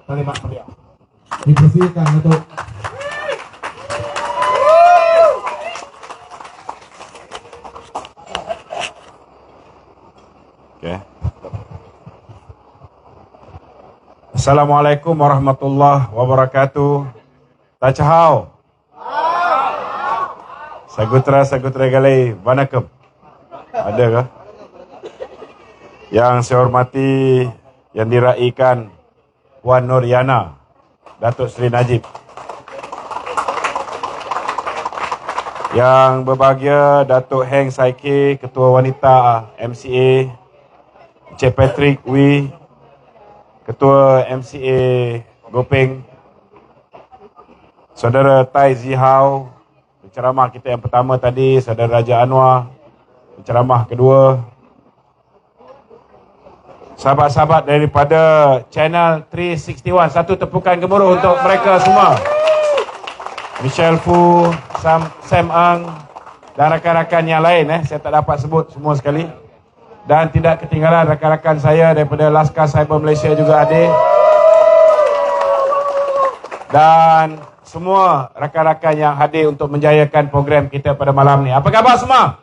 terima beliau. Dipersilakan untuk Assalamualaikum warahmatullahi wabarakatuh. Tachahau. Sagutra galai, vanakkam. Ada kah? Yang saya hormati, yang diraikan Puan Nur Yana, Datuk Seri Najib. Yang berbahagia Datuk Heng Saiki, Ketua Wanita MCA, Encik Patrick Wee, Ketua MCA Gopeng, Saudara Tai Zihau, penceramah kita yang pertama tadi, Saudara Raja Anwar, penceramah kedua, sahabat-sahabat daripada Channel 361, satu tepukan gemuruh untuk mereka semua. Michelle Fu, Sam Ang dan rakan-rakan yang lain, saya tak dapat sebut semua sekali. Dan tidak ketinggalan rakan-rakan saya daripada Laskar Cyber Malaysia juga hadir. Dan semua rakan-rakan yang hadir untuk menjayakan program kita pada malam ni. Apa khabar semua?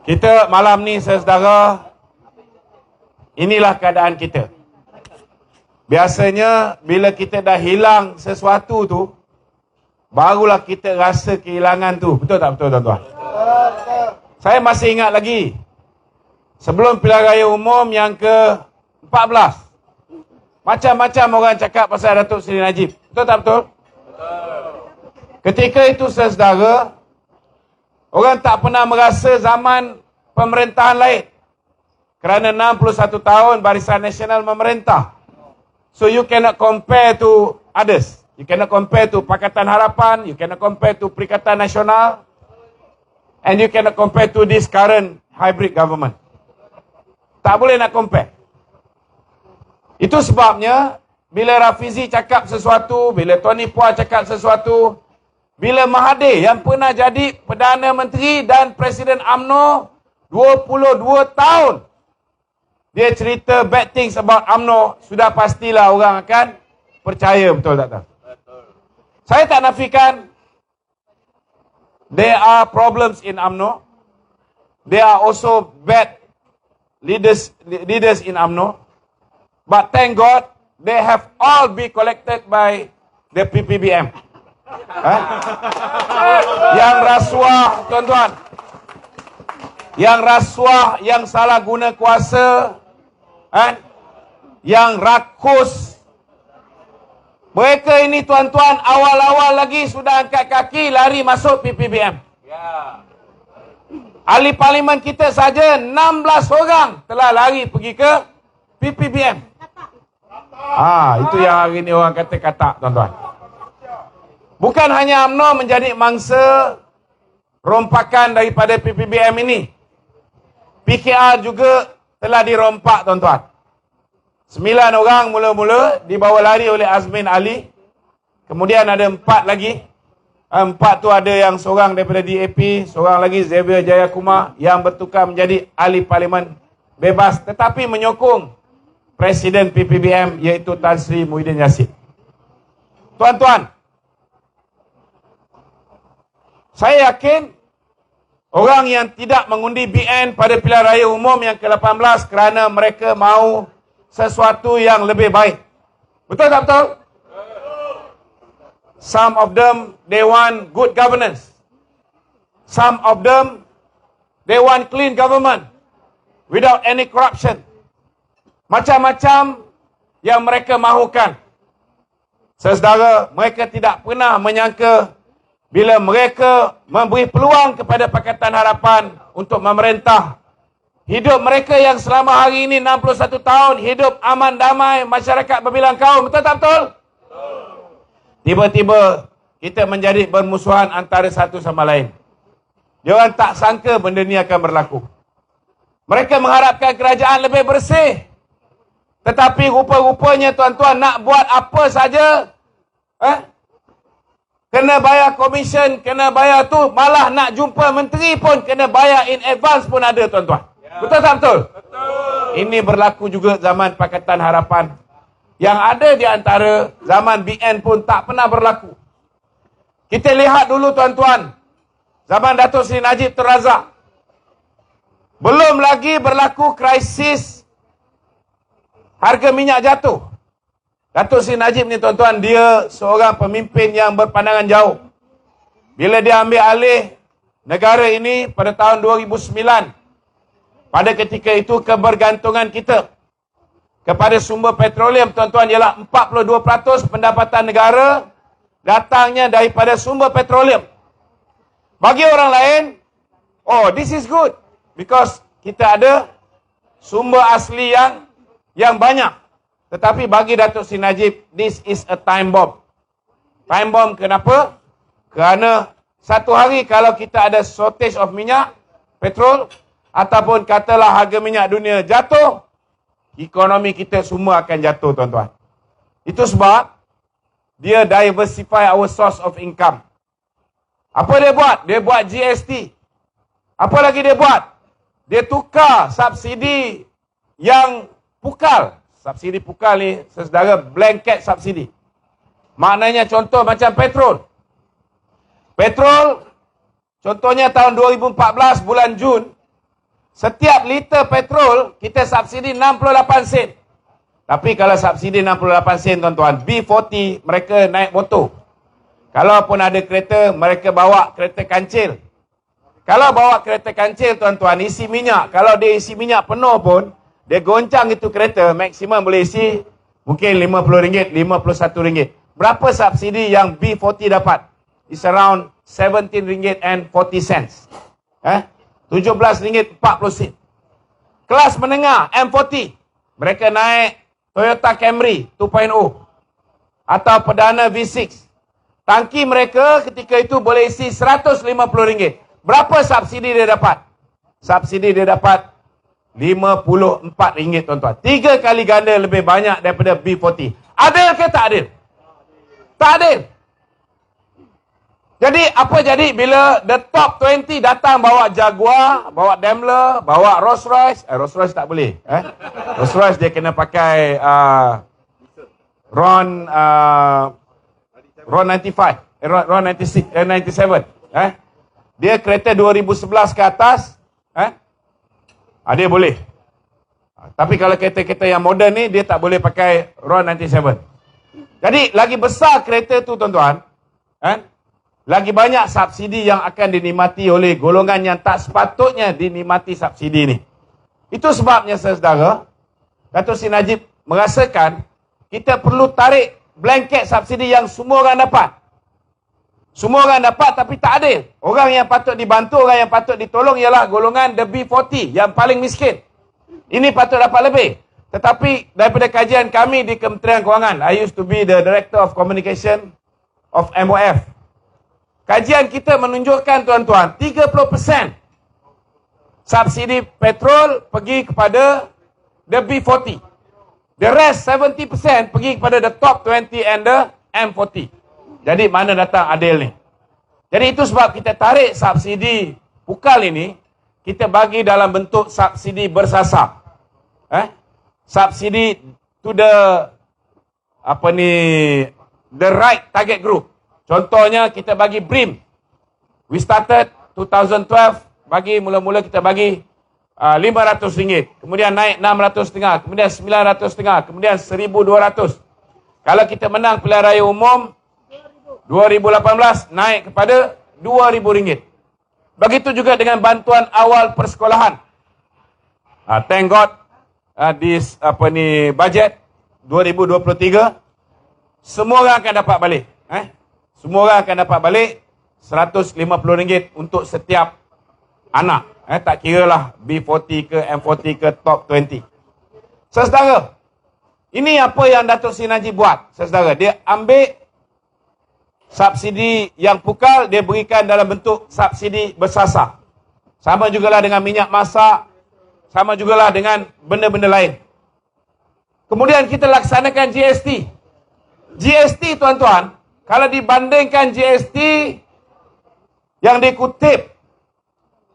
Kita malam ni, saudara, inilah keadaan kita. Biasanya bila kita dah hilang sesuatu tu, barulah kita rasa kehilangan tu. Betul tak betul, tuan-tuan? Saya masih ingat lagi, sebelum pilihan raya umum yang ke-14, macam-macam orang cakap pasal Datuk Seri Najib. Betul tak betul? Ketika itu, saudara, orang tak pernah merasa zaman pemerintahan lain. Kerana 61 tahun Barisan Nasional memerintah. So you cannot compare to others. You cannot compare to Pakatan Harapan, you cannot compare to Perikatan Nasional, and you cannot compare to this current hybrid government. Tak boleh nak compare. Itu sebabnya, bila Rafizi cakap sesuatu, bila Tony Phua cakap sesuatu, bila Mahathir yang pernah jadi Perdana Menteri dan Presiden UMNO 22 tahun, dia cerita bad things about UMNO, sudah pastilah orang akan percaya, betul tak tak? Saya tak nafikan there are problems in UMNO. There are also bad leaders in UMNO. But thank God, they have all been collected by the PPBM. Yang rasuah, tuan-tuan. Yang rasuah, yang salah guna kuasa, yang rakus. Mereka ini, tuan-tuan, awal-awal lagi sudah angkat kaki lari masuk PPBM. Ahli parlimen kita saja 16 orang telah lari pergi ke PPBM. Itu yang hari ini orang kata katak, tuan-tuan. Bukan hanya UMNO menjadi mangsa rompakan daripada PPBM ini. PKR juga telah dirompak, tuan-tuan. 9 orang mula-mula dibawa lari oleh Azmin Ali. Kemudian ada 4 lagi. 4 tu ada yang seorang daripada DAP, seorang lagi Xavier Jayakumar yang bertukar menjadi ahli parlimen bebas tetapi menyokong Presiden PPBM iaitu Tan Sri Muhyiddin Yassin. Tuan-tuan, saya yakin orang yang tidak mengundi BN pada pilihan raya umum yang ke-18 kerana mereka mahu sesuatu yang lebih baik. Betul tak betul? Some of them, they want good governance. Some of them, they want clean government without any corruption. Macam-macam yang mereka mahukan. Saudara, mereka tidak pernah menyangka bila mereka memberi peluang kepada Pakatan Harapan untuk memerintah. Hidup mereka yang selama hari ini 61 tahun, hidup aman damai, masyarakat berbilang kaum. Betul tak betul? Tiba-tiba kita menjadi bermusuhan antara satu sama lain. Diorang tak sangka benda ni akan berlaku. Mereka mengharapkan kerajaan lebih bersih. Tetapi rupa-rupanya, tuan-tuan, nak buat apa saja, kena bayar komisen, kena bayar tu, malah nak jumpa menteri pun kena bayar in advance pun ada, tuan-tuan. Betul tak betul? Ini berlaku juga zaman Pakatan Harapan. Yang ada di antara zaman BN pun tak pernah berlaku. Kita lihat dulu tuan-tuan. Zaman Datuk Seri Najib Tun Razak. Belum lagi berlaku krisis harga minyak jatuh. Datuk Seri Najib ni tuan-tuan, dia seorang pemimpin yang berpandangan jauh. Bila dia ambil alih negara ini pada tahun 2009, pada ketika itu kebergantungan kita kepada sumber petroleum tuan-tuan ialah 42% pendapatan negara datangnya daripada sumber petroleum. Bagi orang lain, oh this is good because kita ada sumber asli yang banyak. Tetapi bagi Datuk Seri Najib, this is a time bomb. Time bomb kenapa? Kerana satu hari kalau kita ada shortage of minyak, petrol, ataupun katalah harga minyak dunia jatuh, ekonomi kita semua akan jatuh tuan-tuan. Itu sebab dia diversify our source of income. Apa dia buat? Dia buat GST. Apa lagi dia buat? Dia tukar subsidi yang pukal. Subsidi pukal ni, saudara, blanket subsidi. Maknanya contoh macam petrol. Petrol, contohnya tahun 2014 bulan Jun, setiap liter petrol kita subsidi 68 sen. Tapi kalau subsidi 68 sen tuan-tuan, B40 mereka naik motor. Kalau pun ada kereta, mereka bawa kereta kancil. Kalau bawa kereta kancil tuan-tuan, isi minyak. Kalau dia isi minyak penuh pun, dia goncang itu kereta, maksimum boleh isi mungkin RM50, RM51. Berapa subsidi yang B40 dapat? It's around RM17.40. RM17.40. Kelas menengah M40, mereka naik Toyota Camry 2.0 atau Perdana V6. Tangki mereka ketika itu boleh isi RM150. Berapa subsidi dia dapat? Subsidi dia dapat RM54 tuan-tuan. 3 kali ganda lebih banyak daripada B40. Adil ke tak adil? Tak adil. Jadi apa jadi bila the top 20 datang bawa Jaguar, bawa Daimler, bawa Rolls Royce? Rolls Royce tak boleh. Rolls Royce dia kena pakai RON 95, RON 96, 97. Dia kereta 2011 ke atas, dia boleh. Tapi kalau kereta-kereta yang moden ni, dia tak boleh pakai RON 97. Jadi, lagi besar kereta tu tuan-tuan, lagi banyak subsidi yang akan dinikmati oleh golongan yang tak sepatutnya dinikmati subsidi ni. Itu sebabnya, saudara, Datuk Seri Najib merasakan kita perlu tarik blanket subsidi yang semua orang dapat. Semua orang dapat tapi tak adil. Orang yang patut dibantu, orang yang patut ditolong ialah golongan the B40 yang paling miskin. Ini patut dapat lebih. Tetapi daripada kajian kami di Kementerian Kewangan, I used to be the Director of Communication of MOF. Kajian kita menunjukkan tuan-tuan, 30% subsidi petrol pergi kepada the B40. The rest 70% pergi kepada the top 20 and the M40. Jadi mana datang adil ni? Jadi itu sebab kita tarik subsidi pukal ini, kita bagi dalam bentuk subsidi bersasar. Subsidi to the the right target group. Contohnya kita bagi BRIM. We started 2012, bagi mula-mula kita bagi RM500, kemudian naik RM600.5, kemudian RM900.5, kemudian RM1,200. Kalau kita menang pilihan raya umum 2018 naik kepada RM2,000. Begitu juga dengan bantuan awal persekolahan. Thank God this budget 2023 semua orang akan dapat balik. Semua orang akan dapat balik RM150 untuk setiap anak. Tak kira lah B40 ke M40 ke top 20. Saudara, ini apa yang Datuk Seri Najib buat. Saudara, dia ambil subsidi yang pukal, dia berikan dalam bentuk subsidi bersasar. Sama jugalah dengan minyak masak, sama jugalah dengan benda-benda lain. Kemudian kita laksanakan GST. GST tuan-tuan, kalau dibandingkan GST yang dikutip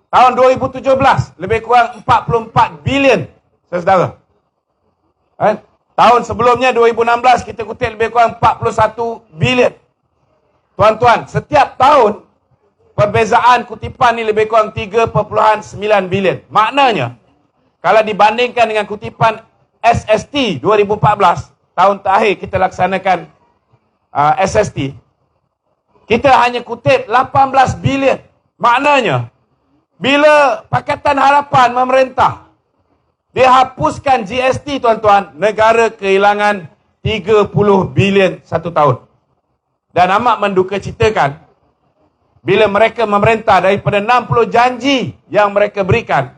Tahun 2017, lebih kurang 44 bilion, saudara. Tahun sebelumnya 2016 kita kutip lebih kurang 41 bilion. Tuan-tuan, setiap tahun perbezaan kutipan ni lebih kurang 3.9 bilion. Maknanya, kalau dibandingkan dengan kutipan SST 2014, tahun terakhir kita laksanakan SST, kita hanya kutip 18 bilion. Maknanya, bila Pakatan Harapan memerintah, dia hapuskan GST, tuan-tuan, negara kehilangan 30 bilion satu tahun. Dan amat mendukacitakan, bila mereka memerintah daripada 60 janji yang mereka berikan,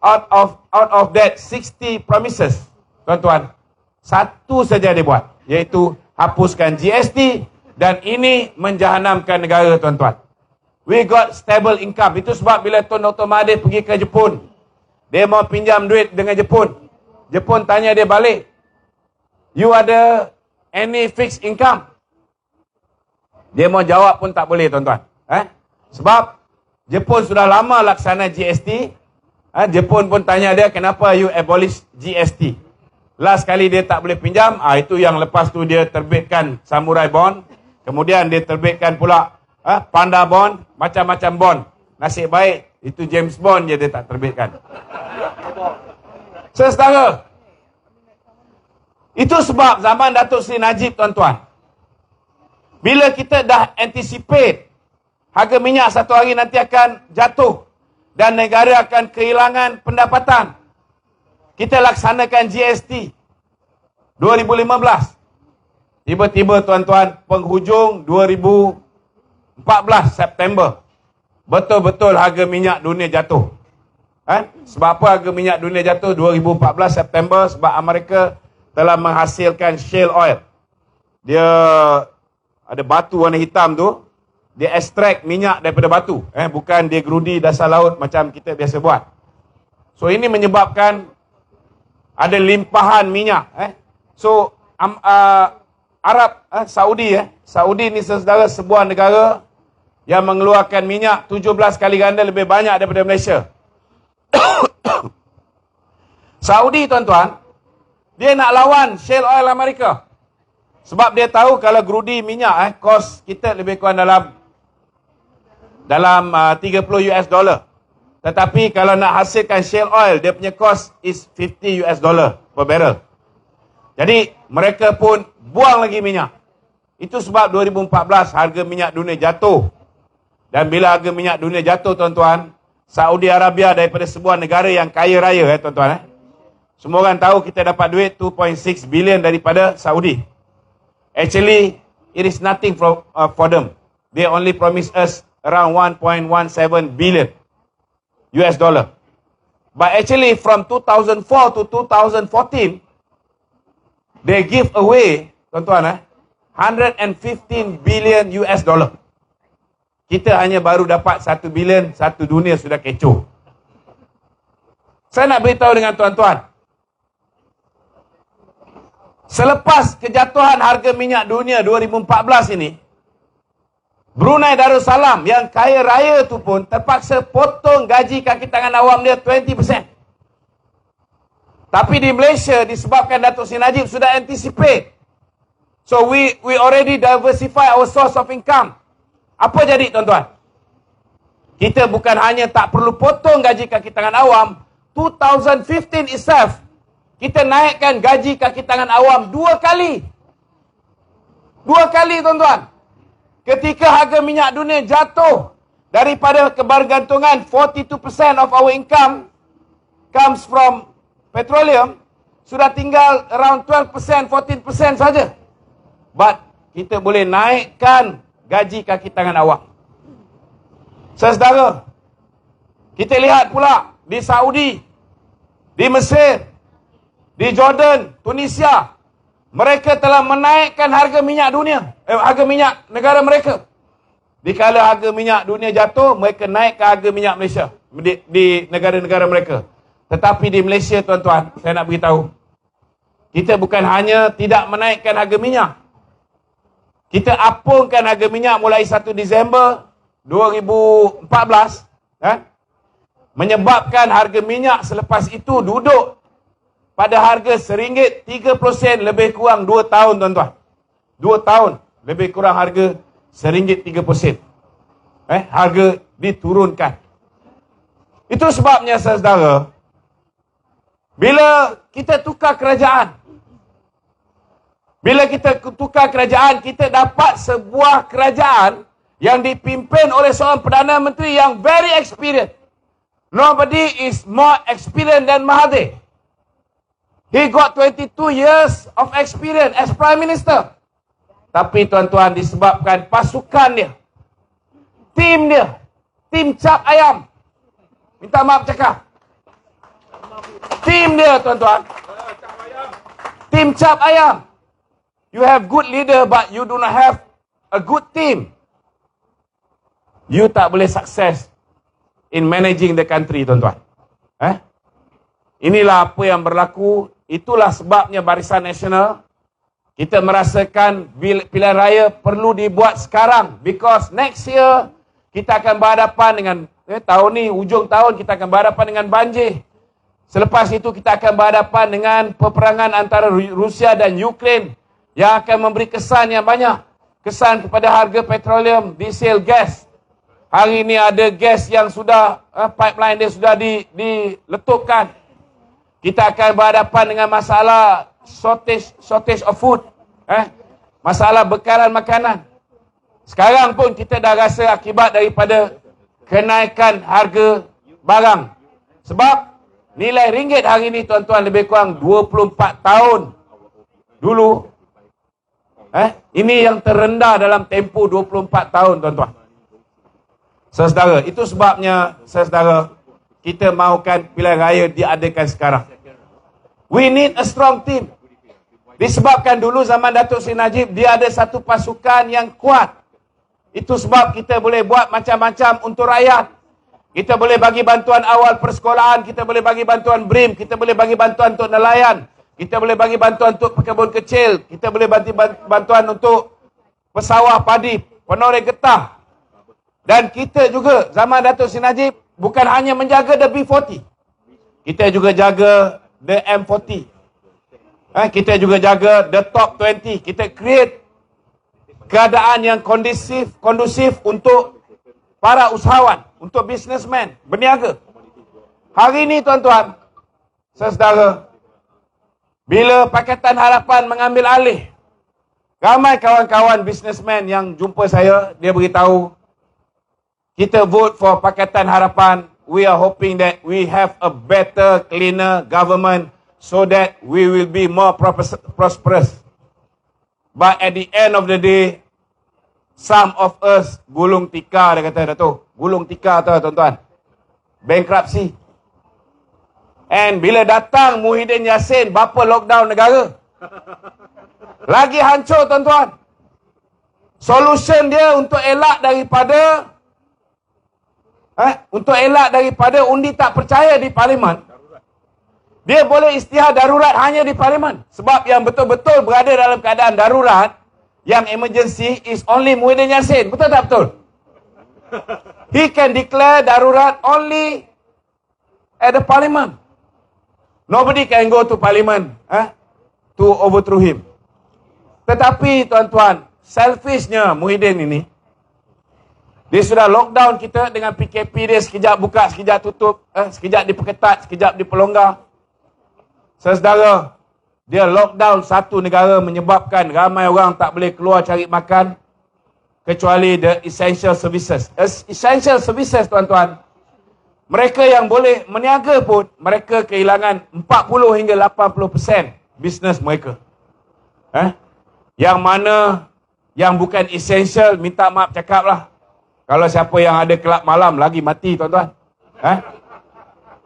out of that 60 promises, tuan-tuan, satu saja dia buat, iaitu hapuskan GST, dan ini menjahanamkan negara, tuan-tuan. We got stable income. Itu sebab bila Tun Dr. Mahathir pergi ke Jepun, dia mau pinjam duit dengan Jepun. Jepun tanya dia balik, you ada any fixed income? Dia mau jawab pun tak boleh, tuan-tuan. Sebab Jepun sudah lama laksana GST. Jepun pun tanya dia, kenapa you abolish GST? Last kali dia tak boleh pinjam, itu yang lepas tu dia terbitkan Samurai Bond. Kemudian dia terbitkan pula Panda Bond, macam-macam bond. Nasib baik, itu James Bond je dia tak terbitkan. Saudara, itu sebab zaman Datuk Seri Najib, tuan-tuan, bila kita dah anticipate harga minyak satu hari nanti akan jatuh dan negara akan kehilangan pendapatan, kita laksanakan GST 2015. Tiba-tiba, tuan-tuan, penghujung 2014 September, betul-betul harga minyak dunia jatuh. Sebab apa harga minyak dunia jatuh 2014 September? Sebab Amerika telah menghasilkan shale oil. Dia ada batu warna hitam tu, dia ekstrak minyak daripada batu. Bukan dia gerudi dasar laut macam kita biasa buat. So ini menyebabkan ada limpahan minyak. So Arab, Saudi ni, saudara, sebuah negara yang mengeluarkan minyak 17 kali ganda lebih banyak daripada Malaysia. Saudi, tuan-tuan, dia nak lawan shale oil Amerika. Sebab dia tahu kalau gerudi minyak, kos kita lebih kurang dalam 30 US dollar. Tetapi kalau nak hasilkan shale oil, dia punya kos is 50 US dollar per barrel. Jadi mereka pun buang lagi minyak. Itu sebab 2014 harga minyak dunia jatuh. Dan bila harga minyak dunia jatuh, tuan-tuan, Saudi Arabia daripada sebuah negara yang kaya raya, tuan-tuan. Semua orang tahu kita dapat duit 2.6 bilion daripada Saudi. Actually, it is nothing for them. They only promise us around 1.17 billion US dollar. But actually from 2004 to 2014, they give away, tuan-tuan, 115 billion US dollar. Kita hanya baru dapat 1 bilion, satu dunia sudah kecoh. Saya nak beritahu dengan tuan-tuan, selepas kejatuhan harga minyak dunia 2014 ini, Brunei Darussalam yang kaya raya tu pun terpaksa potong gaji kaki tangan awam dia 20%. Tapi di Malaysia, disebabkan Datuk Seri Najib sudah anticipate, so we already diversify our source of income. Apa jadi, tuan-tuan? Kita bukan hanya tak perlu potong gaji kaki tangan awam, 2015 itself, kita naikkan gaji kaki tangan awam 2 kali. 2 kali, tuan-tuan. Ketika harga minyak dunia jatuh daripada kebergantungan 42% of our income comes from petroleum, sudah tinggal around 12%, 14% saja. But kita boleh naikkan gaji kaki tangan awam. Saudara, kita lihat pula di Saudi, di Mesir, di Jordan, Tunisia, mereka telah menaikkan harga minyak dunia, harga minyak negara mereka. Dikala harga minyak dunia jatuh, mereka naikkan harga minyak Malaysia di negara-negara mereka. Tetapi di Malaysia, tuan-tuan, saya nak beritahu, kita bukan hanya tidak menaikkan harga minyak, kita apungkan harga minyak mulai 1 Disember 2014, menyebabkan harga minyak selepas itu duduk pada harga RM1.30 lebih kurang 2 tahun, tuan-tuan. 2 tahun lebih kurang harga RM1.30. Harga diturunkan. Itu sebabnya, saudara, bila kita tukar kerajaan, kita dapat sebuah kerajaan yang dipimpin oleh seorang Perdana Menteri yang very experienced. Nobody is more experienced than Mahathir. He got 22 years of experience as Prime Minister. Tapi tuan-tuan, disebabkan pasukan dia, tim cap ayam. Minta maaf cakap. Tim dia, tuan-tuan. Tim cap ayam. You have good leader but you do not have a good team. You tak boleh sukses in managing the country, tuan-tuan. Inilah apa yang berlaku. Itulah sebabnya Barisan Nasional kita merasakan pilihan raya perlu dibuat sekarang, because next year kita akan berhadapan dengan tahun ni, ujung tahun kita akan berhadapan dengan banjir. Selepas itu kita akan berhadapan dengan peperangan antara Rusia dan Ukraine yang akan memberi kesan yang banyak. Kesan kepada harga petroleum, diesel, gas. Hari ini ada gas yang sudah, pipeline dia sudah diletupkan. Kita akan berhadapan dengan masalah shortage of food. Masalah bekalan makanan. Sekarang pun kita dah rasa akibat daripada kenaikan harga barang. Sebab nilai ringgit hari ini, tuan-tuan, lebih kurang 24 tahun dulu. Ini yang terendah dalam tempoh 24 tahun, tuan-tuan. Saudara, itu sebabnya, saudara, kita mahukan pilihan raya diadakan sekarang. We need a strong team. Disebabkan dulu zaman Datuk Seri Najib, dia ada satu pasukan yang kuat. Itu sebab kita boleh buat macam-macam untuk rakyat. Kita boleh bagi bantuan awal persekolahan, kita boleh bagi bantuan BRIM, kita boleh bagi bantuan untuk nelayan, kita boleh bagi bantuan untuk pekebun kecil, kita boleh bagi bantuan untuk pesawah padi, penoreh getah. Dan kita juga, zaman Datuk Seri Najib, bukan hanya menjaga the B40. Kita juga jaga the M40. Kita juga jaga the top 20. Kita create keadaan yang kondusif untuk para usahawan, untuk businessman, berniaga. Hari ini, tuan-tuan, saudara, bila Pakatan Harapan mengambil alih, ramai kawan-kawan businessman yang jumpa saya, dia beritahu, kita vote for Pakatan Harapan. We are hoping that we have a better, cleaner government so that we will be more prosperous. But at the end of the day, some of us gulung tikar, dia kata, Dato'. Gulung tikar tu, tuan-tuan. Bankruptcy. And bila datang Muhyiddin Yassin, bapa lockdown negara. Lagi hancur, tuan-tuan. Solution dia untuk elak daripada undi tak percaya di Parlimen. Dia boleh isytihar darurat hanya di Parlimen. Sebab yang betul-betul berada dalam keadaan darurat, yang emergency, is only Muhyiddin Yassin. Betul tak betul? He can declare darurat only at the Parliament. Nobody can go to Parliament to overthrow him. Tetapi, tuan-tuan, selfishnya Muhyiddin ini, dia sudah lockdown kita dengan PKP dia, sekejap buka, sekejap tutup, sekejap diperketat, sekejap diperlonggar. Saudara, dia lockdown satu negara menyebabkan ramai orang tak boleh keluar cari makan kecuali the essential services. Essential services, tuan-tuan, mereka yang boleh meniaga pun, mereka kehilangan 40 hingga 80% bisnes mereka. Yang mana yang bukan essential, minta maaf cakap lah. Kalau siapa yang ada kelab malam lagi mati, tuan-tuan.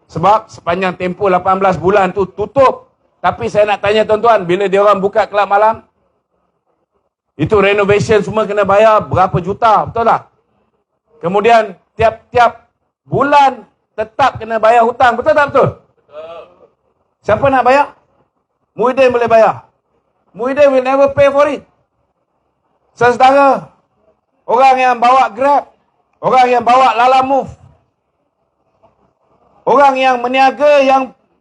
Sebab sepanjang tempoh 18 bulan tu tutup. Tapi saya nak tanya, tuan-tuan, bila dia orang buka kelab malam, itu renovation semua kena bayar berapa juta, betul tak? Kemudian tiap-tiap bulan tetap kena bayar hutang, betul tak betul? Betul. Siapa nak bayar? Muhyiddin boleh bayar. Muhyiddin will never pay for it. Saudara, orang yang bawa Grab, orang yang bawa Lala Move, Orang yang meniaga,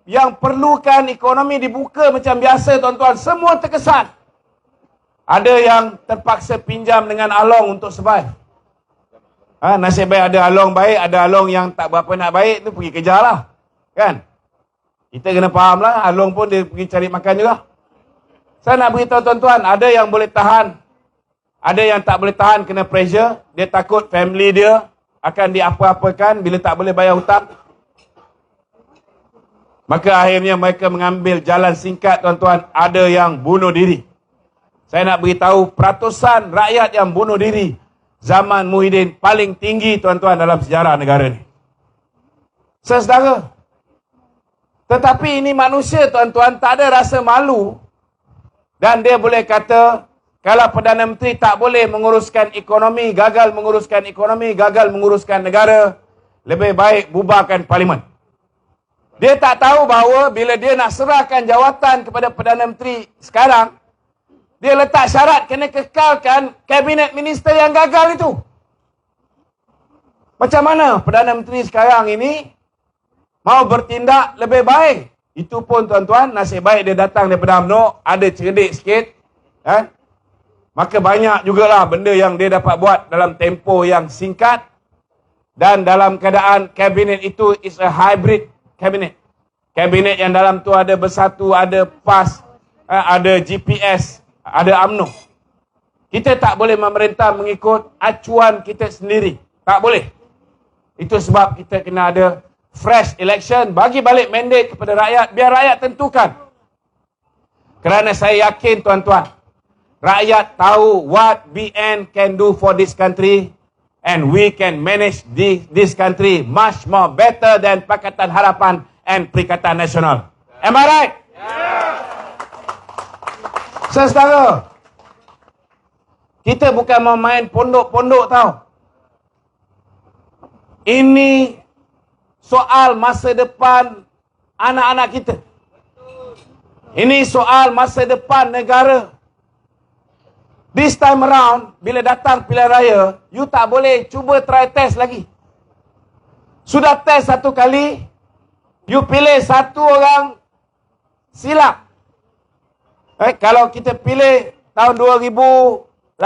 yang perlukan ekonomi dibuka macam biasa, tuan-tuan, semua terkesan. Ada yang terpaksa pinjam dengan Along untuk survive. Nasib baik ada Along baik, ada Along yang tak berapa nak baik tu pergi kejar lah. Kan? Kita kena faham lah, Along pun dia pergi cari makan juga. Saya nak beritahu tuan-tuan, ada yang boleh tahan, ada yang tak boleh tahan kena pressure. Dia takut family dia akan diapa-apakan bila tak boleh bayar hutang. Maka akhirnya mereka mengambil jalan singkat, tuan-tuan. Ada yang bunuh diri. Saya nak beritahu, peratusan rakyat yang bunuh diri zaman Muhyiddin paling tinggi, tuan-tuan, dalam sejarah negara ni. Saudara. Tetapi ini manusia, tuan-tuan, tak ada rasa malu. Dan dia boleh kata, kalau Perdana Menteri tak boleh menguruskan ekonomi, gagal menguruskan negara, lebih baik bubarkan parlimen. Dia tak tahu bahawa bila dia nak serahkan jawatan kepada Perdana Menteri sekarang, dia letak syarat kena kekalkan kabinet minister yang gagal itu. Macam mana Perdana Menteri sekarang ini mau bertindak lebih baik? Itu pun, tuan-tuan, nasib baik dia datang daripada UMNO, ada cerdik sikit. Maka banyak jugalah benda yang dia dapat buat dalam tempoh yang singkat. Dan dalam keadaan kabinet itu is a hybrid kabinet. Kabinet yang dalam tu ada Bersatu, ada PAS, ada GPS, ada UMNO. Kita tak boleh memerintah mengikut acuan kita sendiri. Tak boleh. Itu sebab kita kena ada fresh election, bagi balik mandate kepada rakyat, biar rakyat tentukan. Kerana saya yakin, tuan-tuan, rakyat tahu what BN can do for this country, and we can manage this country much more better than Pakatan Harapan and Perikatan Nasional. Am I right? Yeah. Saudara, kita bukan mau main pondok-pondok tau. Ini soal masa depan anak-anak kita. Ini soal masa depan negara. This time around, bila datang pilihan raya, you tak boleh cuba try test lagi. Sudah test satu kali, you pilih satu orang, silap. Kalau kita pilih tahun 2018,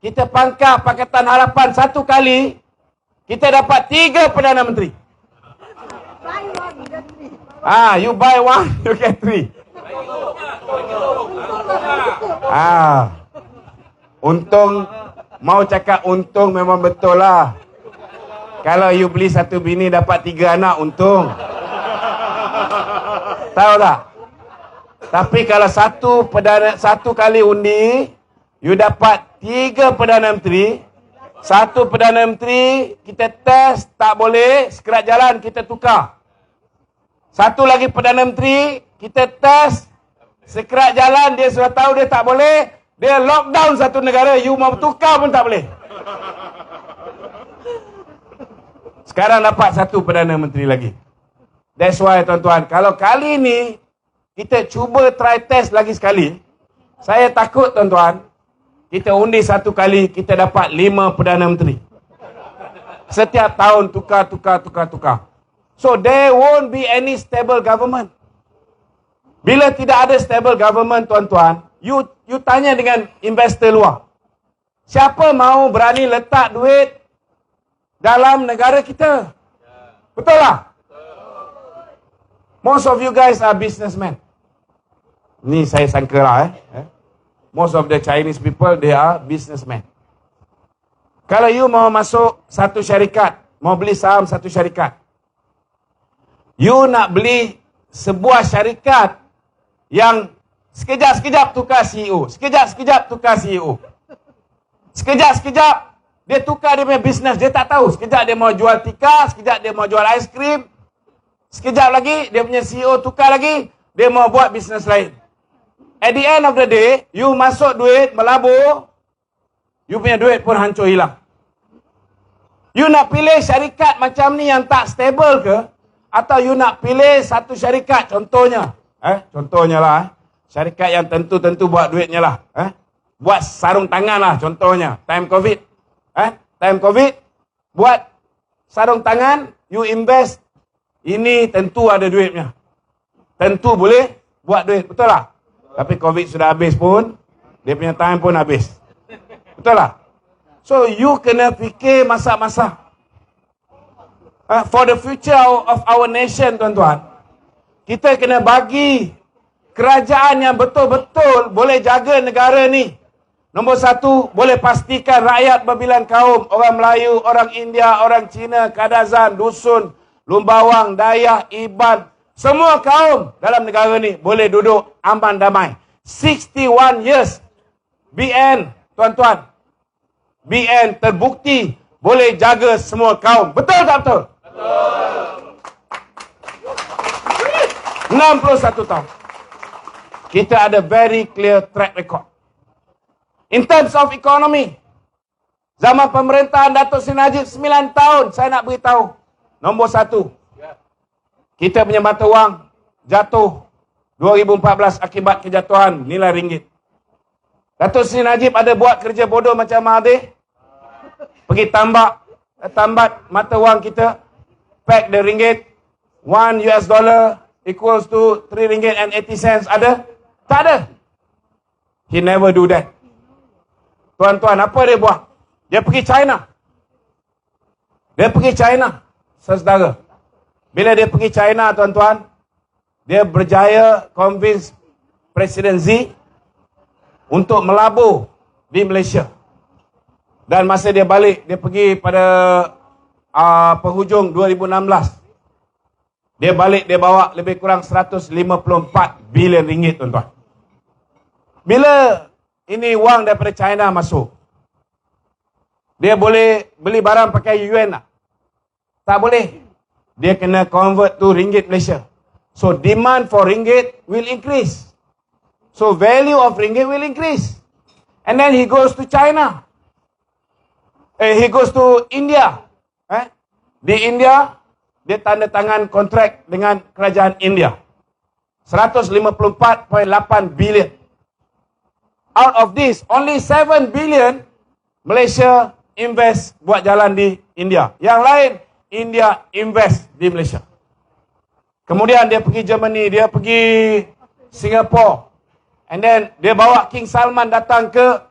kita pangkah Pakatan Harapan satu kali, kita dapat 3 Perdana Menteri. You buy one, you get 3. Untung, mau cakap untung memang betul lah. Kalau you beli satu bini dapat 3 anak, untung. Tahu tak? Tapi kalau satu kali undi, you dapat 3 Perdana Menteri. Satu Perdana Menteri, kita test, tak boleh, sekerat jalan kita tukar. Satu lagi Perdana Menteri, kita test, sekerat jalan, dia sudah tahu dia tak boleh, dia lockdown satu negara, you mau tukar pun tak boleh. Sekarang dapat satu Perdana Menteri lagi. That's why, tuan-tuan, kalau kali ni, kita cuba try test lagi sekali, saya takut, tuan-tuan, kita undi satu kali, kita dapat 5 Perdana Menteri. Setiap tahun tukar. So, there won't be any stable government. Bila tidak ada stable government, tuan-tuan, you tanya dengan investor luar. Siapa mau berani letak duit dalam negara kita? Betul tak? Most of you guys are businessmen. Ni saya sangka lah. Most of the Chinese people, they are businessmen. Kalau you mau masuk satu syarikat, mau beli saham satu syarikat, you nak beli sebuah syarikat yang sekejap-sekejap tukar CEO, sekejap-sekejap tukar CEO. Sekejap-sekejap dia tukar dia punya bisnes, dia tak tahu. Sekejap dia mau jual tikar, sekejap dia mau jual aiskrim, sekejap lagi dia punya CEO tukar lagi, dia mau buat bisnes lain. At the end of the day, you masuk duit, melabur, you punya duit pun hancur hilang. You nak pilih syarikat macam ni yang tak stable ke? Atau you nak pilih satu syarikat, contohnya, contohnya lah, syarikat yang tentu-tentu buat duitnya lah, buat sarung tangan lah, contohnya, time COVID, time COVID, buat sarung tangan, you invest ini tentu ada duitnya. Tentu boleh buat duit, betul tak? Tapi COVID sudah habis pun, dia punya time pun habis. Betul tak? So, you kena fikir masa-masa. For the future of our nation, tuan-tuan, kita kena bagi kerajaan yang betul-betul boleh jaga negara ni. Nombor satu, boleh pastikan rakyat berbilang kaum, orang Melayu, orang India, orang Cina, Kadazan, Dusun, Lumbawang, Dayak, Iban, semua kaum dalam negara ni boleh duduk aman damai. 61 years BN, tuan-tuan. BN terbukti boleh jaga semua kaum. Betul tak betul? Betul. 61 tahun. Kita ada very clear track record. In terms of economy, zaman pemerintahan Datuk Seri Najib 9 tahun, saya nak beritahu. Nombor satu, kita punya mata wang jatuh 2014 akibat kejatuhan nilai ringgit. Datuk Seri Najib ada buat kerja bodoh macam Mahathir. Pergi tambat mata wang kita, peg the ringgit, 1 US dollar equals to 3 ringgit and 80 cents. Ada? Tak ada. He never do that. Tuan-tuan, apa dia buat? Dia pergi China. Saudara. Bila dia pergi China, tuan-tuan, dia berjaya convince Presiden Xi untuk melabur di Malaysia. Dan masa dia balik, dia pergi pada penghujung 2016. Dia balik, dia bawa lebih kurang 154 bilion ringgit, tuan-tuan. Bila ini wang daripada China masuk, dia boleh beli barang pakai yuan tak? Tak boleh. Dia kena convert to ringgit Malaysia. So demand for ringgit will increase. So value of ringgit will increase. And then he goes to China. He goes to India. Di India, dia tanda tangan kontrak dengan kerajaan India. 154.8 bilion. Out of this, only 7 billion Malaysia invest buat jalan di India. Yang lain, India invest di Malaysia. Kemudian dia pergi Germany, dia pergi Singapore. And then dia bawa King Salman datang ke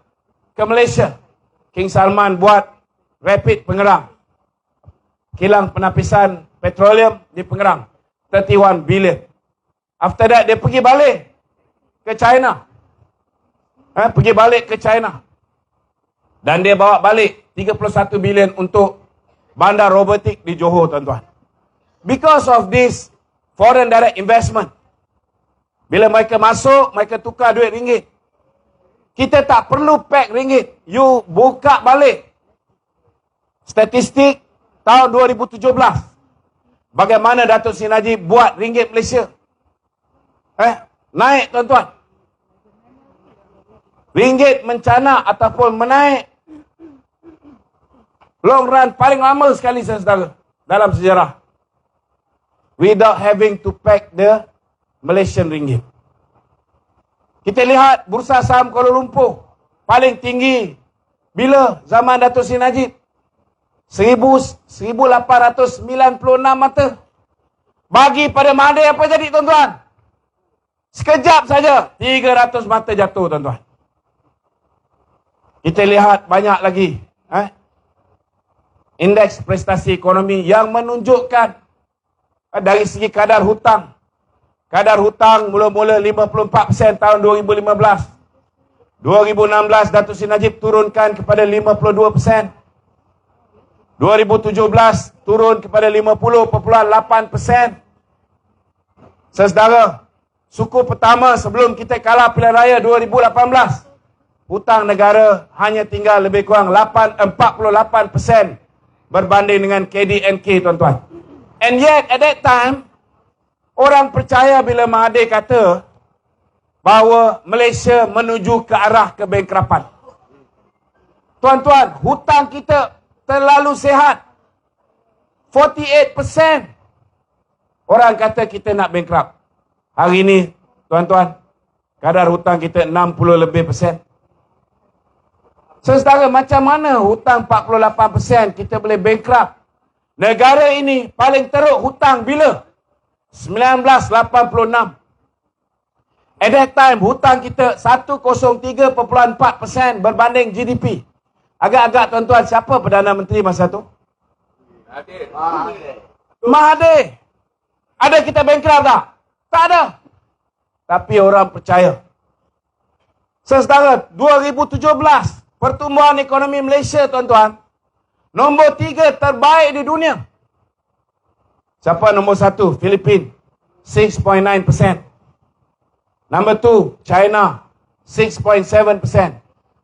Malaysia. King Salman buat rapid pengerang. Kilang penapisan petroleum di Pengerang. 31 billion. After that, dia pergi balik ke China. Dan dia bawa balik 31 bilion untuk bandar robotik di Johor, tuan-tuan. Because of this foreign direct investment, bila mereka masuk, mereka tukar duit ringgit. Kita tak perlu pack ringgit. You buka balik statistik tahun 2017. Bagaimana Datuk Seri Najib buat ringgit Malaysia. Naik, tuan-tuan. Ringgit mencanak ataupun menaik. Long run paling lama sekali, saudara, dalam sejarah. Without having to pack the Malaysian ringgit. Kita lihat bursa saham Kuala Lumpur. Paling tinggi. Bila? Zaman Datuk Seri Najib. 1,896 mata. Bagi pada Mahathir apa jadi, tuan-tuan? Sekejap saja 300 mata jatuh, tuan-tuan. Kita lihat banyak lagi indeks prestasi ekonomi yang menunjukkan dari segi kadar hutang. Kadar hutang mula-mula 54% tahun 2015. 2016 Datuk Seri Najib turunkan kepada 52%. 2017 turun kepada 50.8%. Saudara, suku pertama sebelum kita kalah pilihan raya 2018. Hutang negara hanya tinggal lebih kurang 48% berbanding dengan KDNK, tuan-tuan. And yet, at that time, orang percaya bila Mahathir kata bahawa Malaysia menuju ke arah kebangkrapan. Tuan-tuan, hutang kita terlalu sihat. 48%. Orang kata kita nak bankrupt. Hari ini, tuan-tuan, kadar hutang kita 60 lebih persen. Saudara, macam mana hutang 48% kita boleh bankrupt? Negara ini paling teruk hutang bila? 1986. At that time, hutang kita 103.4% berbanding GDP. Agak-agak tuan-tuan, siapa Perdana Menteri masa tu? Mahathir. Ada kita bankrupt tak? Tak ada. Tapi orang percaya. Saudara, 2017, pertumbuhan ekonomi Malaysia, tuan-tuan, nombor 3 terbaik di dunia. Siapa nombor 1? Filipina, 6.9%. Number 2, China, 6.7%.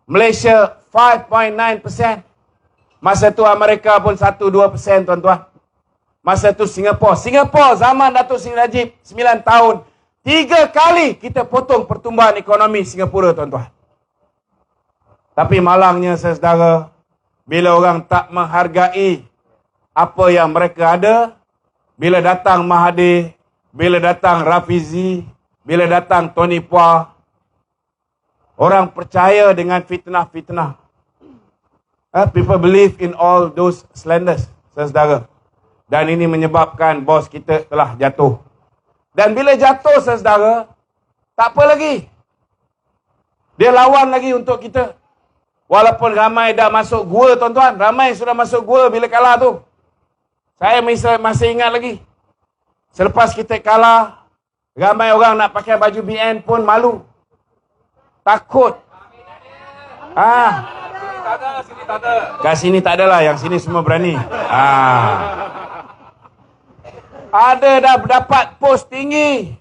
Malaysia, 5.9%. Masa tu Amerika pun 1-2%, tuan-tuan. Masa tu Singapura zaman Datuk Seri Najib 9 tahun, 3 kali kita potong pertumbuhan ekonomi Singapura, tuan-tuan. Tapi malangnya saudara, bila orang tak menghargai apa yang mereka ada, bila datang Mahathir, bila datang Rafizi, bila datang Tony Pua, orang percaya dengan fitnah-fitnah. People believe in all those slanders, saudara. Dan ini menyebabkan bos kita telah jatuh. Dan bila jatuh, saudara, tak apa lagi. Dia lawan lagi untuk kita. Walaupun ramai dah masuk gua, tuan-tuan. Ramai sudah masuk gua bila kalah tu. Saya masih ingat lagi. Selepas kita kalah, ramai orang nak pakai baju BN pun malu. Takut. Kat sini tak ada lah. Yang sini semua berani. Ada dah dapat pos tinggi.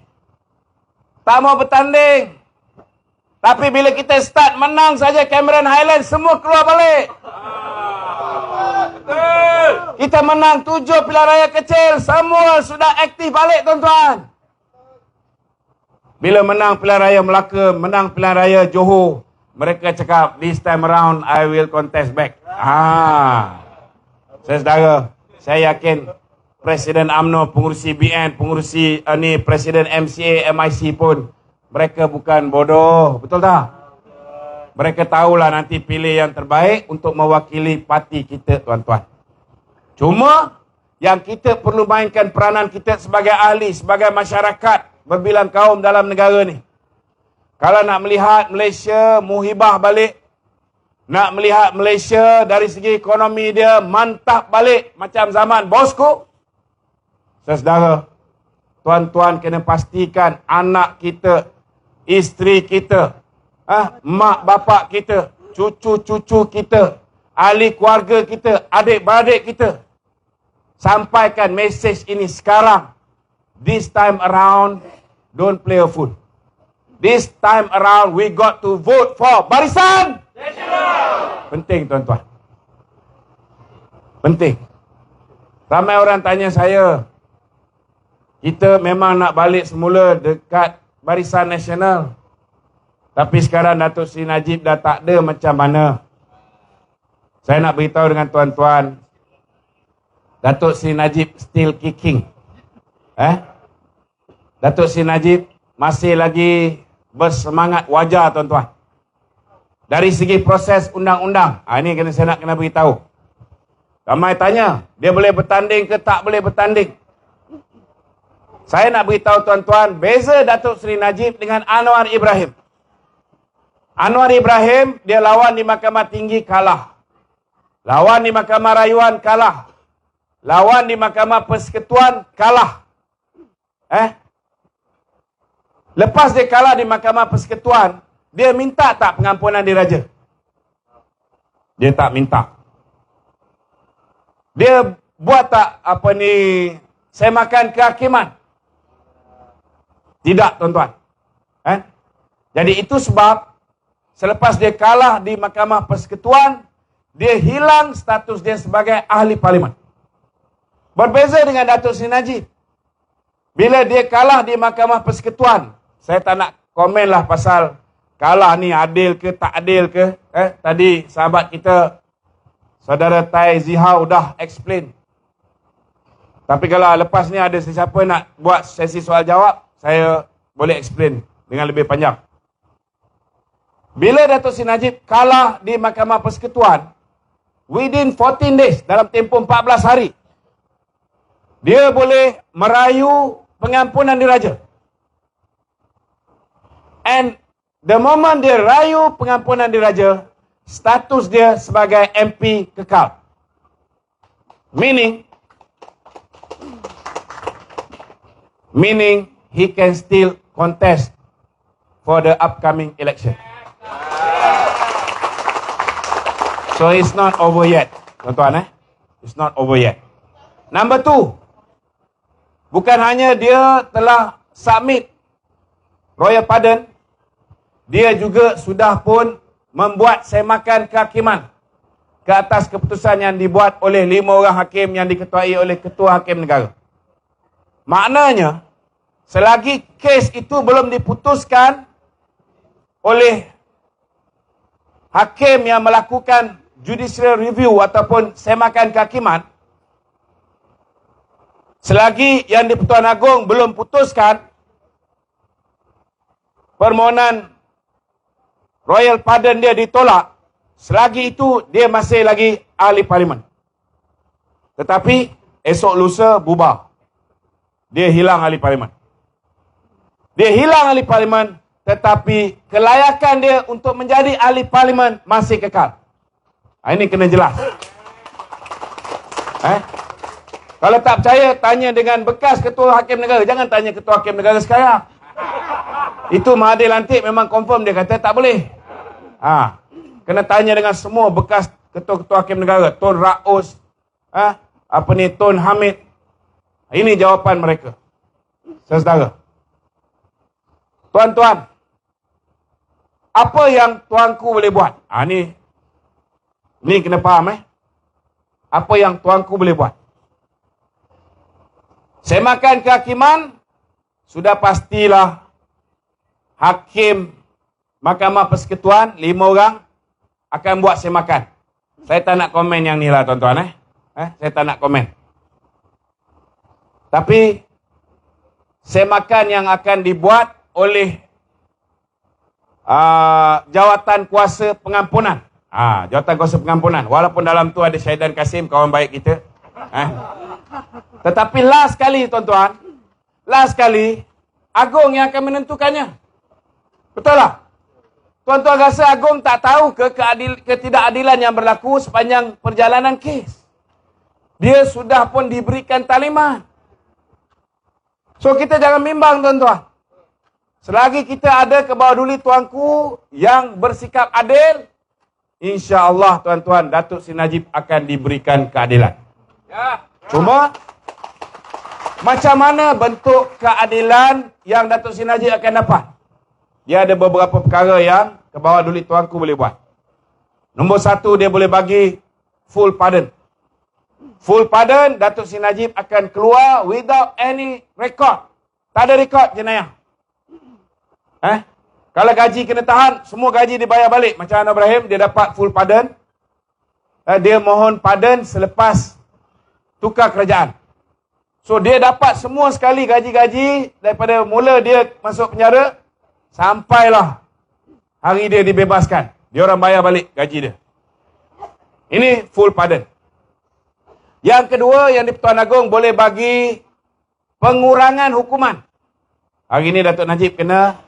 Tak mau bertanding. Tapi bila kita start menang saja Cameron Highlands, semua keluar balik. Kita menang 7 pilihan raya kecil, semua sudah aktif balik, tuan-tuan. Bila menang pilihan raya Melaka, menang pilihan raya Johor, mereka cakap, this time around I will contest back. Saudara, saya yakin Presiden UMNO, pengurusi BN, pengurusi Presiden MCA, MIC pun, mereka bukan bodoh, betul tak? Mereka tahulah nanti pilih yang terbaik untuk mewakili parti kita, tuan-tuan. Cuma, yang kita perlu mainkan peranan kita sebagai ahli, sebagai masyarakat berbilang kaum dalam negara ni. Kalau nak melihat Malaysia muhibah balik, nak melihat Malaysia dari segi ekonomi dia mantap balik macam zaman bosku, saudara, tuan-tuan kena pastikan anak kita, isteri kita, mak bapak kita, cucu-cucu kita, ahli keluarga kita, adik-beradik kita, sampaikan mesej ini sekarang. This time around, don't play a fool. This time around, we got to vote for Barisan Nasional. Penting, tuan-tuan. Penting. Ramai orang tanya saya, kita memang nak balik semula dekat Barisan Nasional. Tapi sekarang Datuk Seri Najib dah tak ada, macam mana? Saya nak beritahu dengan tuan-tuan, Datuk Seri Najib still kicking. Datuk Seri Najib masih lagi bersemangat wajar, tuan-tuan. Dari segi proses undang-undang, ini saya nak kena beritahu. Ramai tanya, dia boleh bertanding ke tak boleh bertanding? Saya nak beritahu tuan-tuan, beza Datuk Seri Najib dengan Anwar Ibrahim. Anwar Ibrahim, dia lawan di Mahkamah Tinggi, kalah. Lawan di Mahkamah Rayuan, kalah. Lawan di Mahkamah Persekutuan, kalah. Lepas dia kalah di Mahkamah Persekutuan, dia minta tak pengampunan diraja? Dia tak minta. Dia buat tak semakan kehakiman? Tidak, tuan-tuan. Jadi itu sebab selepas dia kalah di Mahkamah Persekutuan, dia hilang status dia sebagai ahli parlimen. Berbeza dengan Datuk Seri Najib. Bila dia kalah di Mahkamah Persekutuan, saya tak nak komen lah pasal kalah ni adil ke tak adil ke. Tadi sahabat kita, Saudara Tai Zihau dah explain. Tapi kalau lepas ni ada sesiapa nak buat sesi soal jawab, saya boleh explain dengan lebih panjang. Bila Datuk Seri Najib kalah di Mahkamah Persekutuan, within 14 days, dalam tempoh 14 hari, dia boleh merayu pengampunan diraja. And the moment dia rayu pengampunan diraja, status dia sebagai MP kekal. Meaning he can still contest for the upcoming election. So it's not over yet, tuan-tuan. It's not over yet. Number 2, bukan hanya dia telah submit royal pardon, dia juga sudah pun membuat semakan kehakiman ke atas keputusan yang dibuat oleh 5 orang hakim yang diketuai oleh Ketua Hakim Negara. Maknanya, selagi kes itu belum diputuskan oleh hakim yang melakukan judicial review ataupun semakan kehakiman, selagi yang di-Pertuan Agong belum putuskan permohonan royal pardon dia ditolak, selagi itu dia masih lagi ahli parlimen. Tetapi esok lusa bubar, dia hilang ahli parlimen. Dia hilang ahli parlimen, tetapi kelayakan dia untuk menjadi ahli parlimen masih kekal. Ini kena jelas. Kalau tak percaya, tanya dengan bekas Ketua Hakim Negara. Jangan tanya Ketua Hakim Negara sekarang. Itu Mahathir lantik memang confirm, dia kata tak boleh. Kena tanya dengan semua bekas Ketua-Ketua Hakim Negara. Tun Raus, Tun Hamid. Ini jawapan mereka. Saudara. Tuan-tuan, apa yang tuanku boleh buat? Ni kena faham. Apa yang tuanku boleh buat? Semakan kehakiman, sudah pastilah hakim Mahkamah Persekutuan 5 orang akan buat semakan. Saya tak nak komen yang ni lah, tuan-tuan. Saya tak nak komen. Tapi semakan yang akan dibuat oleh jawatan kuasa pengampunan. Jawatan kuasa pengampunan. Walaupun dalam tu ada Syahidan Kasim, kawan baik kita. Tetapi last kali, tuan-tuan, last kali, Agong yang akan menentukannya. Betul tak? Tuan-tuan rasa Agong tak tahu ke ketidakadilan yang berlaku sepanjang perjalanan kes? Dia sudah pun diberikan talimat. So kita jangan bimbang, tuan-tuan. Selagi kita ada ke bawah duli tuanku yang bersikap adil, insya-Allah, tuan-tuan, Datuk Seri Najib akan diberikan keadilan. Cuma macam mana bentuk keadilan yang Datuk Seri Najib akan dapat? Dia ada beberapa perkara yang ke bawah duli tuanku boleh buat. Nombor 1, dia boleh bagi full pardon. Full pardon, Datuk Seri Najib akan keluar without any record. Tak ada rekod jenayah. Kalau gaji kena tahan, semua gaji dibayar balik. Macam Anwar Ibrahim, dia dapat full pardon. Dia mohon pardon selepas tukar kerajaan. So dia dapat semua sekali gaji-gaji daripada mula dia masuk penjara sampailah hari dia dibebaskan. Dia orang bayar balik gaji dia. Ini full pardon. Yang kedua, yang di-Pertuan Agong boleh bagi pengurangan hukuman. Hari ini Datuk Najib kena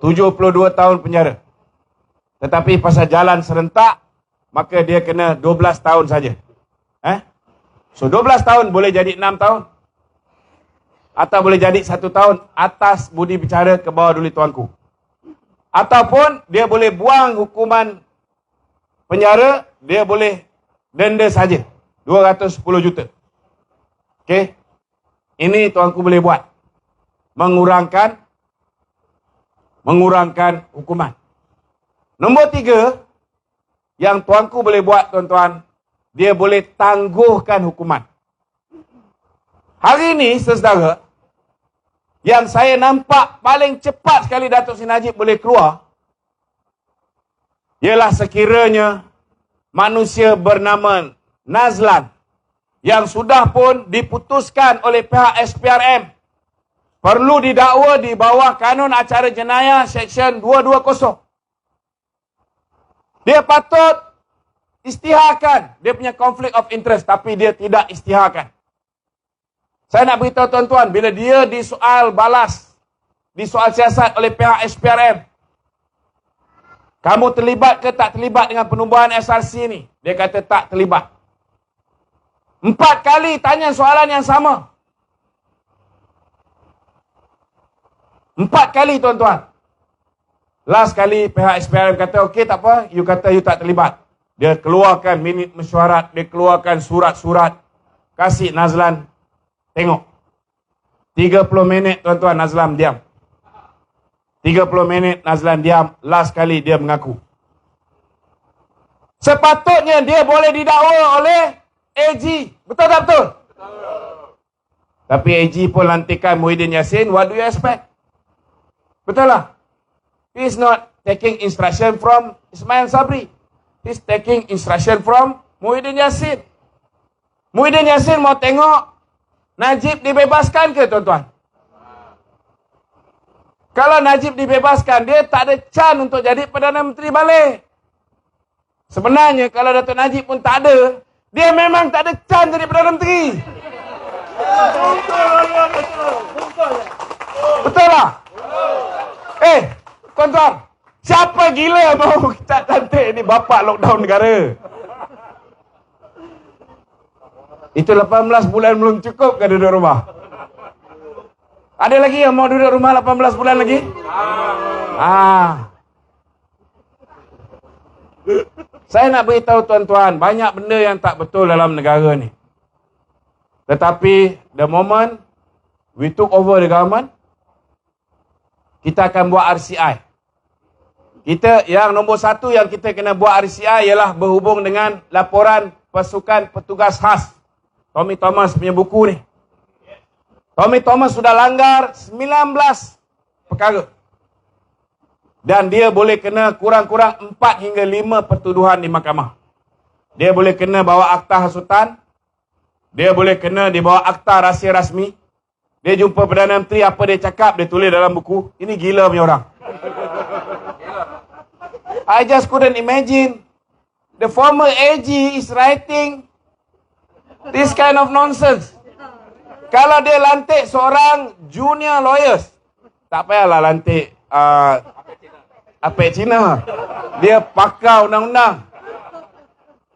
72 tahun penjara. Tetapi pasal jalan serentak, maka dia kena 12 tahun saja. So 12 tahun boleh jadi 6 tahun. Atau boleh jadi 1 tahun atas budi bicara ke bawah duli tuanku. Ataupun dia boleh buang hukuman penjara, dia boleh denda saja 210 juta. Okey. Ini tuanku boleh buat. Mengurangkan hukuman. Nombor 3 yang tuanku boleh buat, tuan-tuan, dia boleh tangguhkan hukuman. Hari ini, saudara, yang saya nampak paling cepat sekali Datuk Seri Najib boleh keluar, ialah sekiranya manusia bernama Nazlan, yang sudah pun diputuskan oleh pihak SPRM, perlu didakwa di bawah Kanun Acara Jenayah Seksyen 220. Dia patut istiharkan dia punya conflict of interest, tapi dia tidak istiharkan. Saya nak beritahu tuan-tuan, bila dia disoal balas, disoal siasat oleh pihak SPRM, kamu terlibat ke tak terlibat dengan penubuhan SRC ni? Dia kata tak terlibat. 4 kali tanya soalan yang sama. 4 kali tuan-tuan. Last kali pihak SPRM kata, okey tak apa, you kata you tak terlibat. Dia keluarkan minit mesyuarat, dia keluarkan surat-surat, kasih Nazlan tengok. 30 minit tuan-tuan Nazlan diam. 30 minit Nazlan diam, last kali dia mengaku. Sepatutnya dia boleh didakwa oleh AG. Betul tak betul? Tapi AG pun lantikan Muhyiddin Yassin, what do you expect? Betul lah. He is not taking instruction from Ismail Sabri. He is taking instruction from Muhyiddin Yassin. Muhyiddin Yassin mau tengok Najib dibebaskan ke tuan-tuan? Kalau Najib dibebaskan, dia tak ada can untuk jadi Perdana Menteri balik. Sebenarnya kalau Datuk Najib pun tak ada, dia memang tak ada can jadi Perdana Menteri. Betul lah? Tuan-tuan, siapa gila mau kita cantik ni bapak lockdown negara? Itu 18 bulan belum cukup ke duduk rumah? Ada lagi yang mau duduk rumah 18 bulan lagi? Saya nak beritahu tuan-tuan, banyak benda yang tak betul dalam negara ni. Tetapi the moment we took over the government, kita akan buat RCI. Kita yang nombor 1 yang kita kena buat RCI ialah berhubung dengan laporan pasukan petugas khas. Tommy Thomas punya buku ni. Tommy Thomas sudah langgar 19 perkara. Dan dia boleh kena kurang-kurang 4 hingga 5 pertuduhan di mahkamah. Dia boleh kena bawa akta hasutan. Dia boleh kena dibawa akta rahsia rasmi. Dia jumpa Perdana Menteri, apa dia cakap, dia tulis dalam buku. Ini gila punya orang. I just couldn't imagine the former AG is writing this kind of nonsense. Kalau dia lantik seorang junior lawyers, tak payahlah lantik Apek Cina. Dia pakar undang-undang.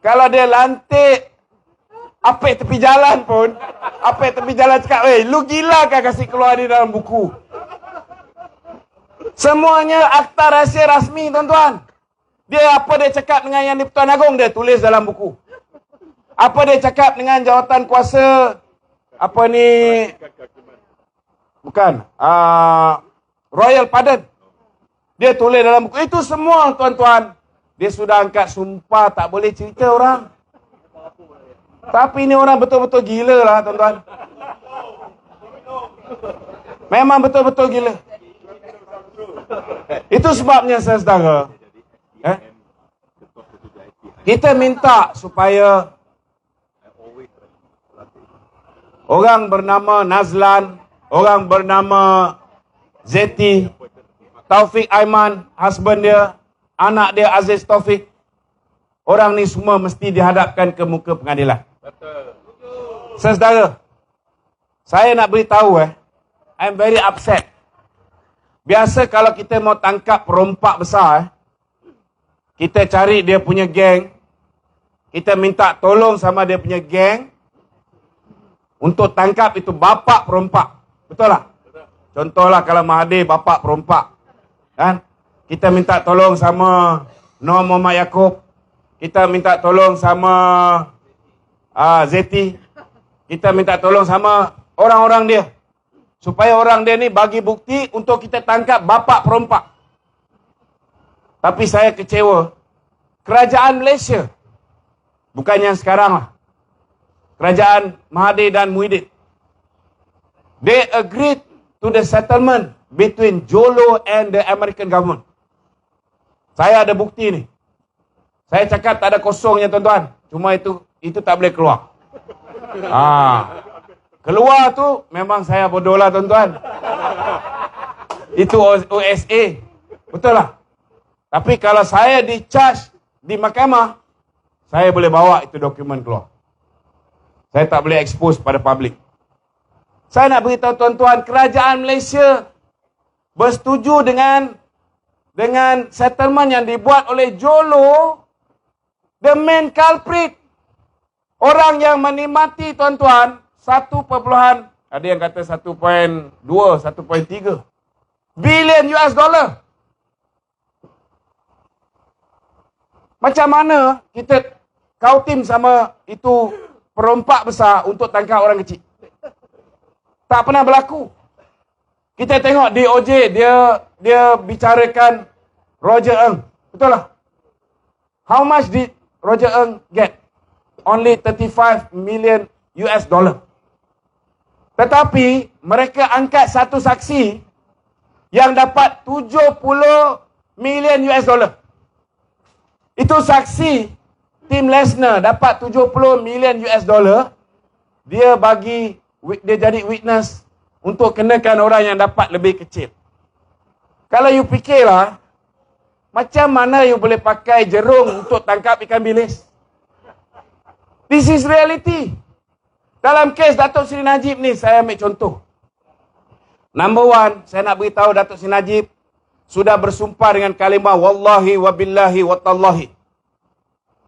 Kalau dia lantik Apek tepi jalan pun, Apek tepi jalan cakap, lu gila kan kasih keluar di dalam buku? Semuanya akta rahsia rasmi tuan-tuan. Dia apa dia cakap dengan Yang di-Pertuan Agong, dia tulis dalam buku. Apa dia cakap dengan jawatan kuasa Royal Pardon, dia tulis dalam buku. Itu semua tuan-tuan. Dia sudah angkat sumpah, tak boleh cerita orang. Tapi ini orang betul-betul gila lah tuan-tuan. Memang betul-betul gila. Itu sebabnya saudara, kita minta supaya orang bernama Nazlan, orang bernama Zeti, Taufik Aiman, husband dia, anak dia Aziz Taufik, orang ni semua mesti dihadapkan ke muka pengadilan. Saudara, saya nak beritahu I'm very upset. Biasa kalau kita mau tangkap perompak besar, kita cari dia punya geng, kita minta tolong sama dia punya geng untuk tangkap itu bapa perompak. Betul tak? Contohlah kalau Mahathir bapa perompak, kan? Kita minta tolong sama Nur Muhammad Yaakob, kita minta tolong sama Zeti, kita minta tolong sama orang-orang dia, supaya orang dia ni bagi bukti untuk kita tangkap bapa perompak. Tapi saya kecewa, kerajaan Malaysia, bukan yang sekarang lah, kerajaan Mahathir dan Muhyiddin, they agreed to the settlement between Jolo and the American government. Saya ada bukti ni. Saya cakap tak ada kosongnya tuan-tuan. Cuma itu tak boleh keluar. Keluar tu memang saya bodoh lah tuan-tuan. Itu USA. Betul lah. Tapi kalau saya di-charge di mahkamah, saya boleh bawa itu dokumen keluar. Saya tak boleh expose pada public. Saya nak beritahu tuan-tuan, kerajaan Malaysia bersetuju dengan settlement yang dibuat oleh Jolo, the main culprit. Orang yang menikmati, tuan-tuan, 1, ada yang kata 1.2, 1.3 bilion US dollar. Macam mana kita kautim sama itu perompak besar untuk tangkap orang kecil? Tak pernah berlaku. Kita tengok DOJ, dia bicarakan Roger Ng. Betul lah. How much did Roger Ng get? Only 35 million US dollar. Tetapi mereka angkat satu saksi yang dapat 70 million US dollar. Itu saksi Tim Lesnar dapat 70 million US dollar. Dia jadi witness untuk kenakan orang yang dapat lebih kecil. Kalau you fikirlah, macam mana you boleh pakai jerung untuk tangkap ikan bilis? This is reality. Dalam kes Datuk Seri Najib ni, saya ambil contoh. Number one, saya nak beritahu Datuk Seri Najib sudah bersumpah dengan kalimah wallahi wabillahi watallahi.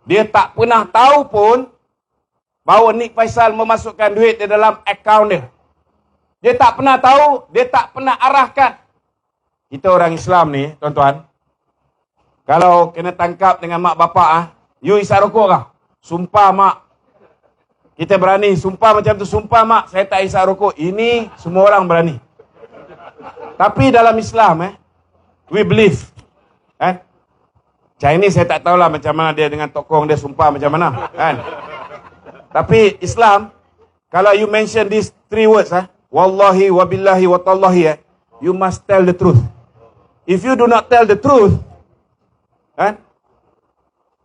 Dia tak pernah tahu pun bahawa Nik Faisal memasukkan duit di dalam akaun dia. Dia tak pernah tahu, dia tak pernah arahkan. Kita orang Islam ni, tuan-tuan, kalau kena tangkap dengan mak bapak, you isap rokok kah? Sumpah mak. Kita berani, sumpah macam tu, sumpah mak, saya tak isap rokok. Ini semua orang berani. Tapi dalam Islam, we believe. Chinese saya tak tahulah macam mana dia dengan tokong dia sumpah macam mana. Kan? Tapi Islam, kalau you mention these 3 words, wallahi wabillahi watallahi, you must tell the truth. If you do not tell the truth,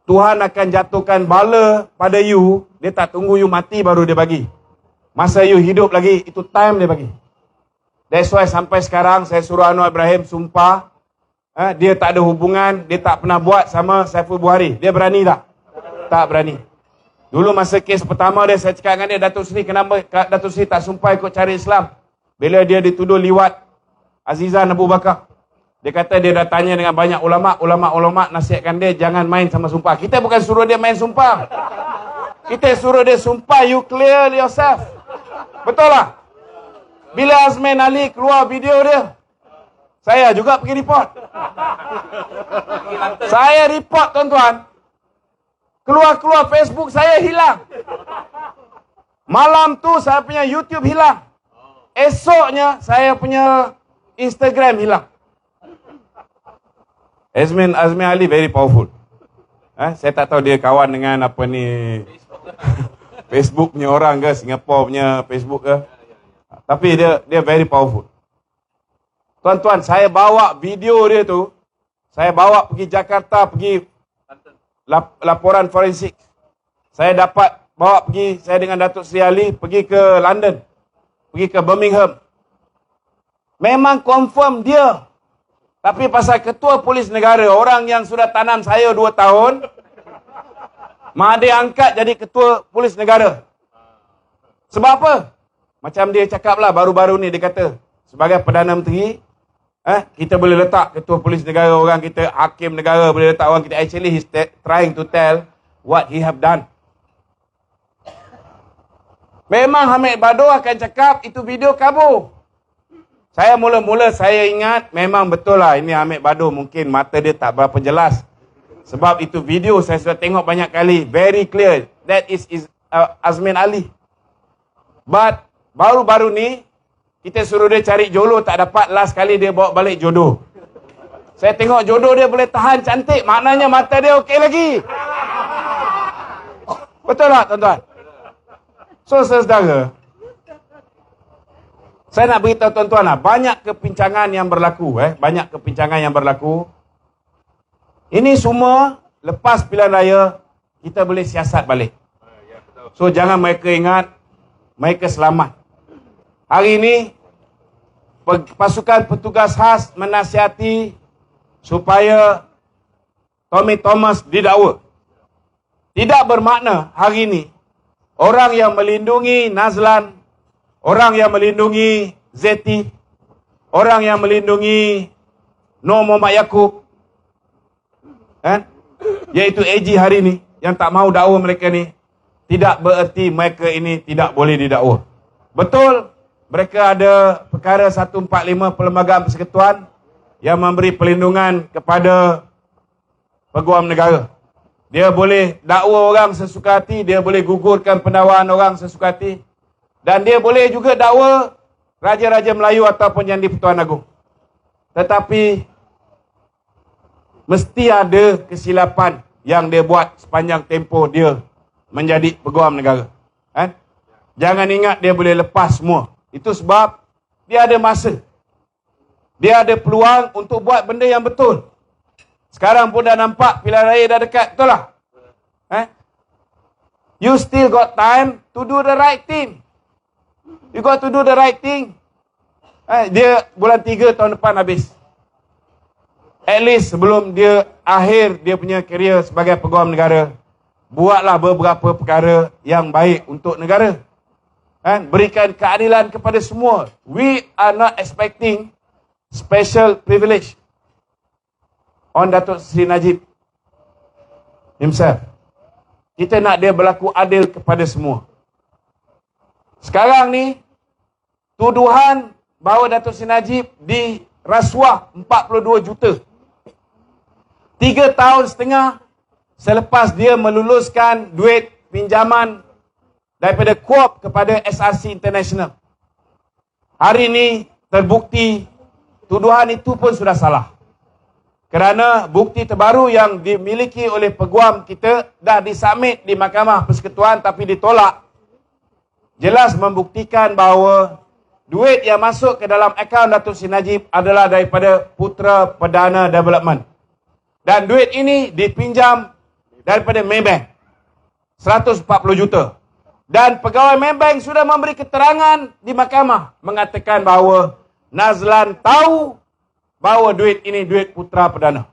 Tuhan akan jatuhkan bala pada you. Dia tak tunggu you mati baru dia bagi. Masa you hidup lagi, itu time dia bagi. That's why sampai sekarang saya suruh Anwar Ibrahim sumpah, dia tak ada hubungan, dia tak pernah buat sama Saiful Buhari. Dia berani tak? Tak berani. Dulu masa kes pertama dia, saya cakap dengan dia, Datuk Seri, kenapa Datuk Seri tak sumpah ikut cara Islam? Bila dia dituduh liwat Azizan Abu Bakar. Dia kata dia dah tanya dengan banyak ulama' nasihatkan dia jangan main sama sumpah. Kita bukan suruh dia main sumpah. Kita suruh dia sumpah, you clear yourself. Betul lah? Bila Azmin Ali keluar video dia, saya juga pergi report. Saya report, tuan-tuan. Keluar Facebook saya hilang. Malam tu saya punya YouTube hilang. Esoknya saya punya Instagram hilang. Azmin Ali very powerful. Saya tak tahu dia kawan dengan apa ni Facebook punya orang ke, Singapore punya Facebook ke. Tapi dia very powerful. Tuan-tuan, saya bawa video dia tu, saya bawa pergi Jakarta, pergi laporan forensik. Saya dapat bawa pergi, saya dengan Datuk Seri Ali pergi ke London, pergi ke Birmingham. Memang confirm dia. Tapi pasal ketua polis negara, orang yang sudah tanam saya 2 tahun, Mahathir angkat jadi ketua polis negara. Sebab apa? Macam dia cakap lah baru-baru ni, dia kata, sebagai Perdana Menteri, kita boleh letak ketua polis negara orang kita, hakim negara boleh letak orang kita. Actually, he's trying to tell what he have done. Memang Hamid Bado akan cakap, itu video kabur. Saya mula-mula saya ingat memang betul lah ini Hamid Bado, mungkin mata dia tak berapa jelas. Sebab itu video saya sudah tengok banyak kali, very clear. That is Azmin Ali. But baru-baru ni kita suruh dia cari Jolo, tak dapat, last kali dia bawa balik jodoh. Saya tengok jodoh dia boleh tahan cantik, maknanya mata dia okey lagi. Betul tak, tuan-tuan? So, saudara, saya nak beritahu tuan-tuan lah, banyak kepincangan yang berlaku. Banyak kepincangan yang berlaku. Ini semua, lepas pilihan raya, kita boleh siasat balik. So, jangan mereka ingat, mereka selamat. Hari ini, pasukan petugas khas menasihati supaya Tommy Thomas didakwa. Tidak bermakna hari ini, orang yang melindungi Nazlan, orang yang melindungi Zeti, orang yang melindungi Nur Muhammad Yaakob, kan? Iaitu AG hari ni, yang tak mau dakwa mereka ni, tidak bererti mereka ini tidak boleh didakwa. Betul, mereka ada perkara 145 Perlembagaan Persekutuan yang memberi perlindungan kepada peguam negara. Dia boleh dakwa orang sesuka hati, dia boleh gugurkan pendakwaan orang sesuka hati, dan dia boleh juga dakwa Raja-Raja Melayu ataupun Yang di-Pertuan Agong. Tetapi mesti ada kesilapan yang dia buat sepanjang tempoh dia menjadi peguam negara. Kan? Jangan ingat dia boleh lepas semua. Itu sebab dia ada masa. Dia ada peluang untuk buat benda yang betul. Sekarang pun dah nampak pilihan raya dah dekat, betul lah? You still got time to do the right thing. You got to do the right thing. Dia bulan 3 tahun depan habis. At least sebelum dia akhir dia punya kerjaya sebagai peguam negara, buatlah beberapa perkara yang baik untuk negara. Berikan keadilan kepada semua. We are not expecting special privilege on Datuk Seri Najib himself. Kita nak dia berlaku adil kepada semua. Sekarang ni, tuduhan bahawa Datuk Seri Najib dirasuah 42 juta. 3 tahun setengah selepas dia meluluskan duit pinjaman daripada Kuop kepada SRC International. Hari ini terbukti tuduhan itu pun sudah salah. Kerana bukti terbaru yang dimiliki oleh peguam kita dah disubmit di Mahkamah Persekutuan tapi ditolak. Jelas membuktikan bahawa duit yang masuk ke dalam akaun Datuk Seri Najib adalah daripada Putra Perdana Development. Dan duit ini dipinjam daripada Maybank. 140 juta. Dan pegawai Maybank sudah memberi keterangan di mahkamah mengatakan bahawa Nazlan tahu bahawa duit ini duit Putra Perdana.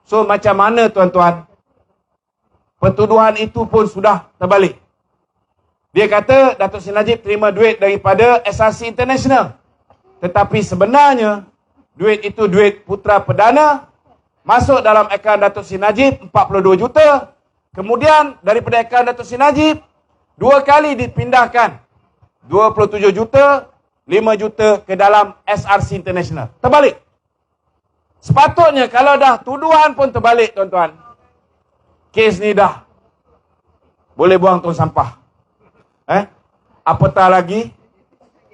So macam mana tuan-tuan? Pertuduhan itu pun sudah terbalik. Dia kata Datuk Seri Najib terima duit daripada SRC International. Tetapi sebenarnya duit itu duit Putra Perdana, masuk dalam akaun Datuk Seri Najib 42 juta. Kemudian daripada akaun Datuk Seri Najib 2 kali dipindahkan 27 juta, 5 juta ke dalam SRC International. Terbalik. Sepatutnya kalau dah tuduhan pun terbalik tuan-tuan, kes ni dah boleh buang tong sampah. Apatah lagi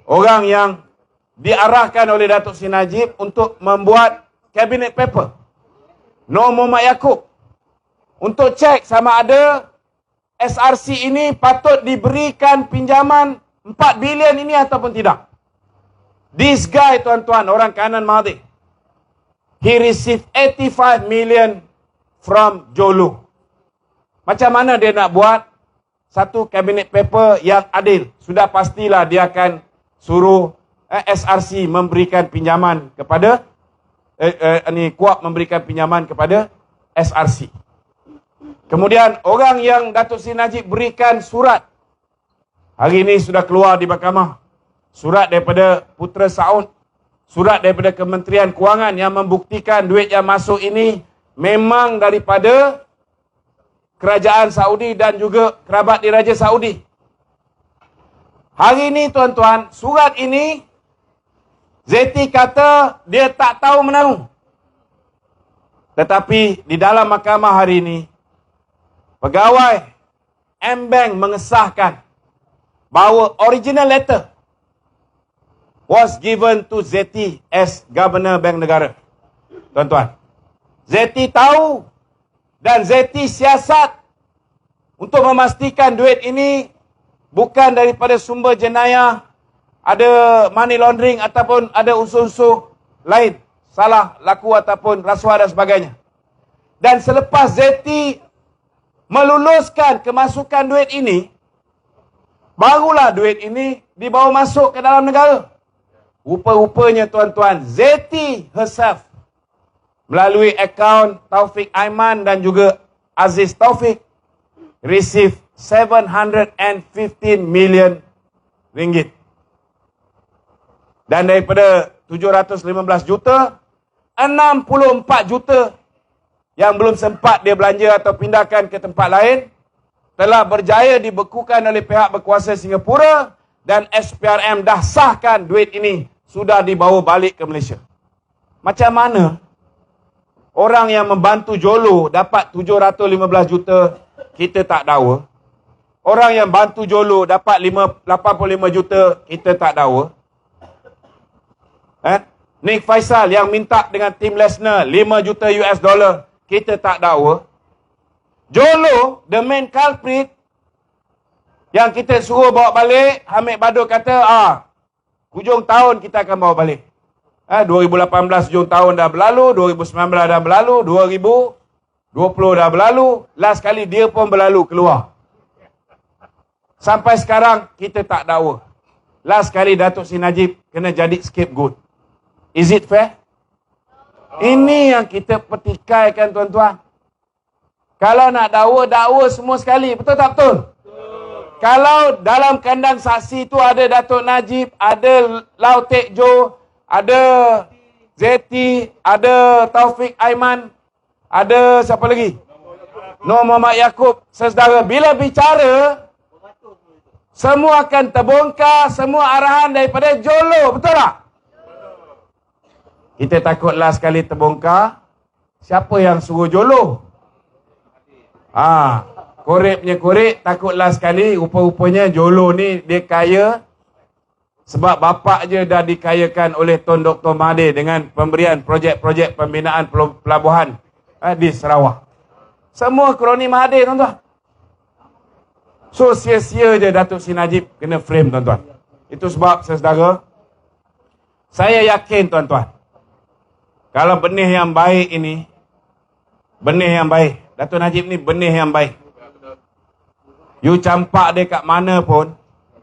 orang yang diarahkan oleh Datuk Seri Najib untuk membuat cabinet paper Nur Muhammad Yaakob untuk cek sama ada SRC ini patut diberikan pinjaman 4 bilion ini ataupun tidak. This guy tuan-tuan, orang kanan Mahathir, he received 85 million from Jolo. Macam mana dia nak buat satu cabinet paper yang adil? Sudah pastilah dia akan suruh SRC memberikan pinjaman kepada Kuop memberikan pinjaman kepada SRC. Kemudian orang yang Datuk Seri Najib berikan surat, hari ini sudah keluar di mahkamah, surat daripada Putera Saud, surat daripada Kementerian Kewangan yang membuktikan duit yang masuk ini memang daripada Kerajaan Saudi dan juga kerabat Diraja Saudi. Hari ini tuan-tuan, surat ini Zeti kata dia tak tahu menahu. Tetapi di dalam mahkamah hari ini, pegawai M-Bank mengesahkan bahawa original letter was given to Zeti as Governor Bank Negara. Tuan-tuan, Zeti tahu dan Zeti siasat untuk memastikan duit ini bukan daripada sumber jenayah, ada money laundering ataupun ada unsur-unsur lain, salah laku ataupun rasuah dan sebagainya. Dan selepas Zeti meluluskan kemasukan duit ini, barulah duit ini dibawa masuk ke dalam negara. Rupa-rupanya tuan-tuan, Zeti herself melalui akaun Taufik Aiman dan juga Aziz Taufik receive 715 million ringgit Dan daripada 715 juta, 64 juta yang belum sempat dia belanja atau pindahkan ke tempat lain telah berjaya dibekukan oleh pihak berkuasa Singapura dan SPRM dah sahkan duit ini sudah dibawa balik ke Malaysia. Macam mana orang yang membantu Jolo dapat 715 juta, kita tak dakwa? Orang yang bantu Jolo dapat 85 juta, kita tak dakwa? Nick Faisal yang minta dengan tim Lesnar 5 juta US dollar, kita tak dakwa? Jolo, the main culprit, yang kita suruh bawa balik, Hamid Badul kata, hujung tahun kita akan bawa balik. 2018 hujung tahun dah berlalu, 2019 dah berlalu, 2020 dah berlalu, last kali dia pun berlalu keluar. Sampai sekarang, kita tak dakwa. Last kali Datuk Seri Najib kena jadi scapegoat. Is it fair? Ini yang kita petikaikan, tuan-tuan. Kalau nak dakwa semua sekali. Betul tak betul? Kalau dalam kandang saksi tu ada Datuk Najib, ada Lau Tek Jo, ada Zeti, ada Taufik Aiman, ada siapa lagi? Nur Muhammad Yaakob, sesaudara. Bila bicara, semua akan terbongkar, semua arahan daripada Jolo. Betul tak? Kita takut last kali terbongkar, siapa yang suruh Jolo? Korek punya korek, takut last kali, rupa-rupanya Jolo ni dia kaya sebab bapak je dah dikayakan oleh Tun Dr. Mahathir dengan pemberian projek-projek pembinaan pelabuhan di Sarawak. Semua kroni Mahathir, tuan-tuan. So, sia-sia je Datuk Seri Najib kena frame, tuan-tuan. Itu sebab, saudara, saya yakin, tuan-tuan, kalau benih yang baik ini, benih yang baik, Datuk Najib ni benih yang baik. You campak dia kat mana pun,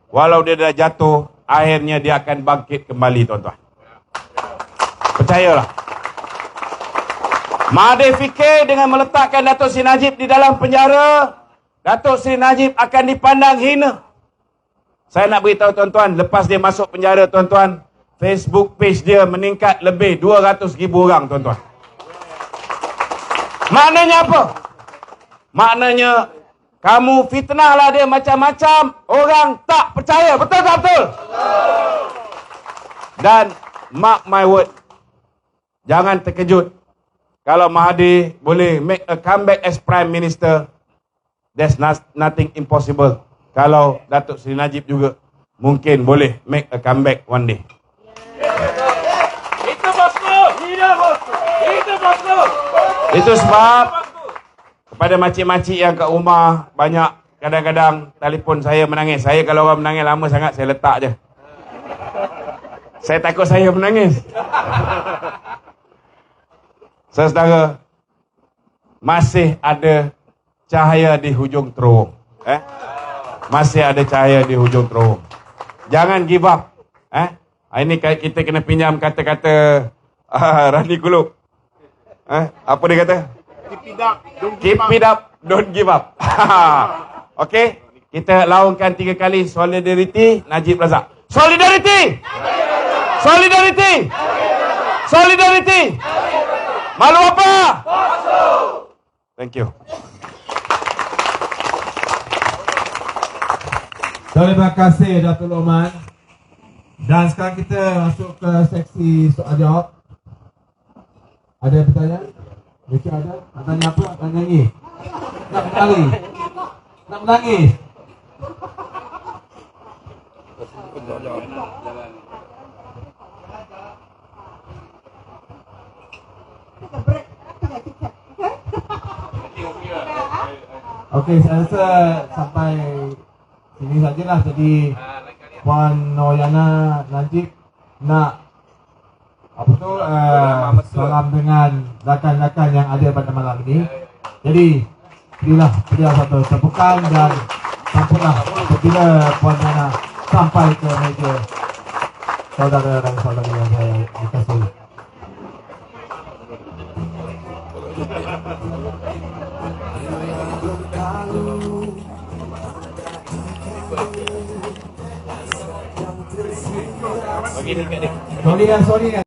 walau dia dah jatuh, akhirnya dia akan bangkit kembali, tuan-tuan. Percayalah. Mahathir fikir dengan meletakkan Datuk Seri Najib di dalam penjara, Datuk Seri Najib akan dipandang hina. Saya nak beritahu tuan-tuan, lepas dia masuk penjara, tuan-tuan, Facebook page dia meningkat lebih 200,000 orang, tuan-tuan. Maknanya apa? Maknanya kamu fitnahlah dia macam-macam, orang tak percaya. Betul tak betul? Dan mark my word, jangan terkejut kalau Mahathir boleh make a comeback as Prime Minister. There's nothing impossible. Kalau Datuk Seri Najib juga mungkin boleh make a comeback one day. Itu bosku. Itu bosku. Itu sebab kepada makcik-makcik yang kat rumah banyak kadang-kadang telefon saya menangis. Saya kalau orang menangis lama sangat, saya letak je. Saya takut saya menangis. Saudara, masih ada cahaya di hujung terowong. Masih ada cahaya di hujung terowong. Jangan give up. Ini kita kena pinjam kata-kata Rani Kulub. Apa dia kata? Keep it up, don't give up. Okey, kita laungkan 3 kali solidarity Najib Razak. Solidarity! Solidarity! Solidarity! Malu apa? Thank you. Terima kasih Datuk Lokman. Dan sekarang kita masuk ke seksi soal jawab. Ada pertanyaan? Mesti ada. Nak tanya apa? Nak nyanyi? Nak menangis? Nak menangis? Okey, saya rasa sampai sini sajalah. Jadi Puan Noyana Najib nak salam dengan rakan-rakan yang ada pada malam ini. Jadi berilah satu tepukan dan sampailah apabila Puan Noyana sampai ke meja saudara dan saudari yang saya dikasihi. Bagi diri kat dia. Sorry ya.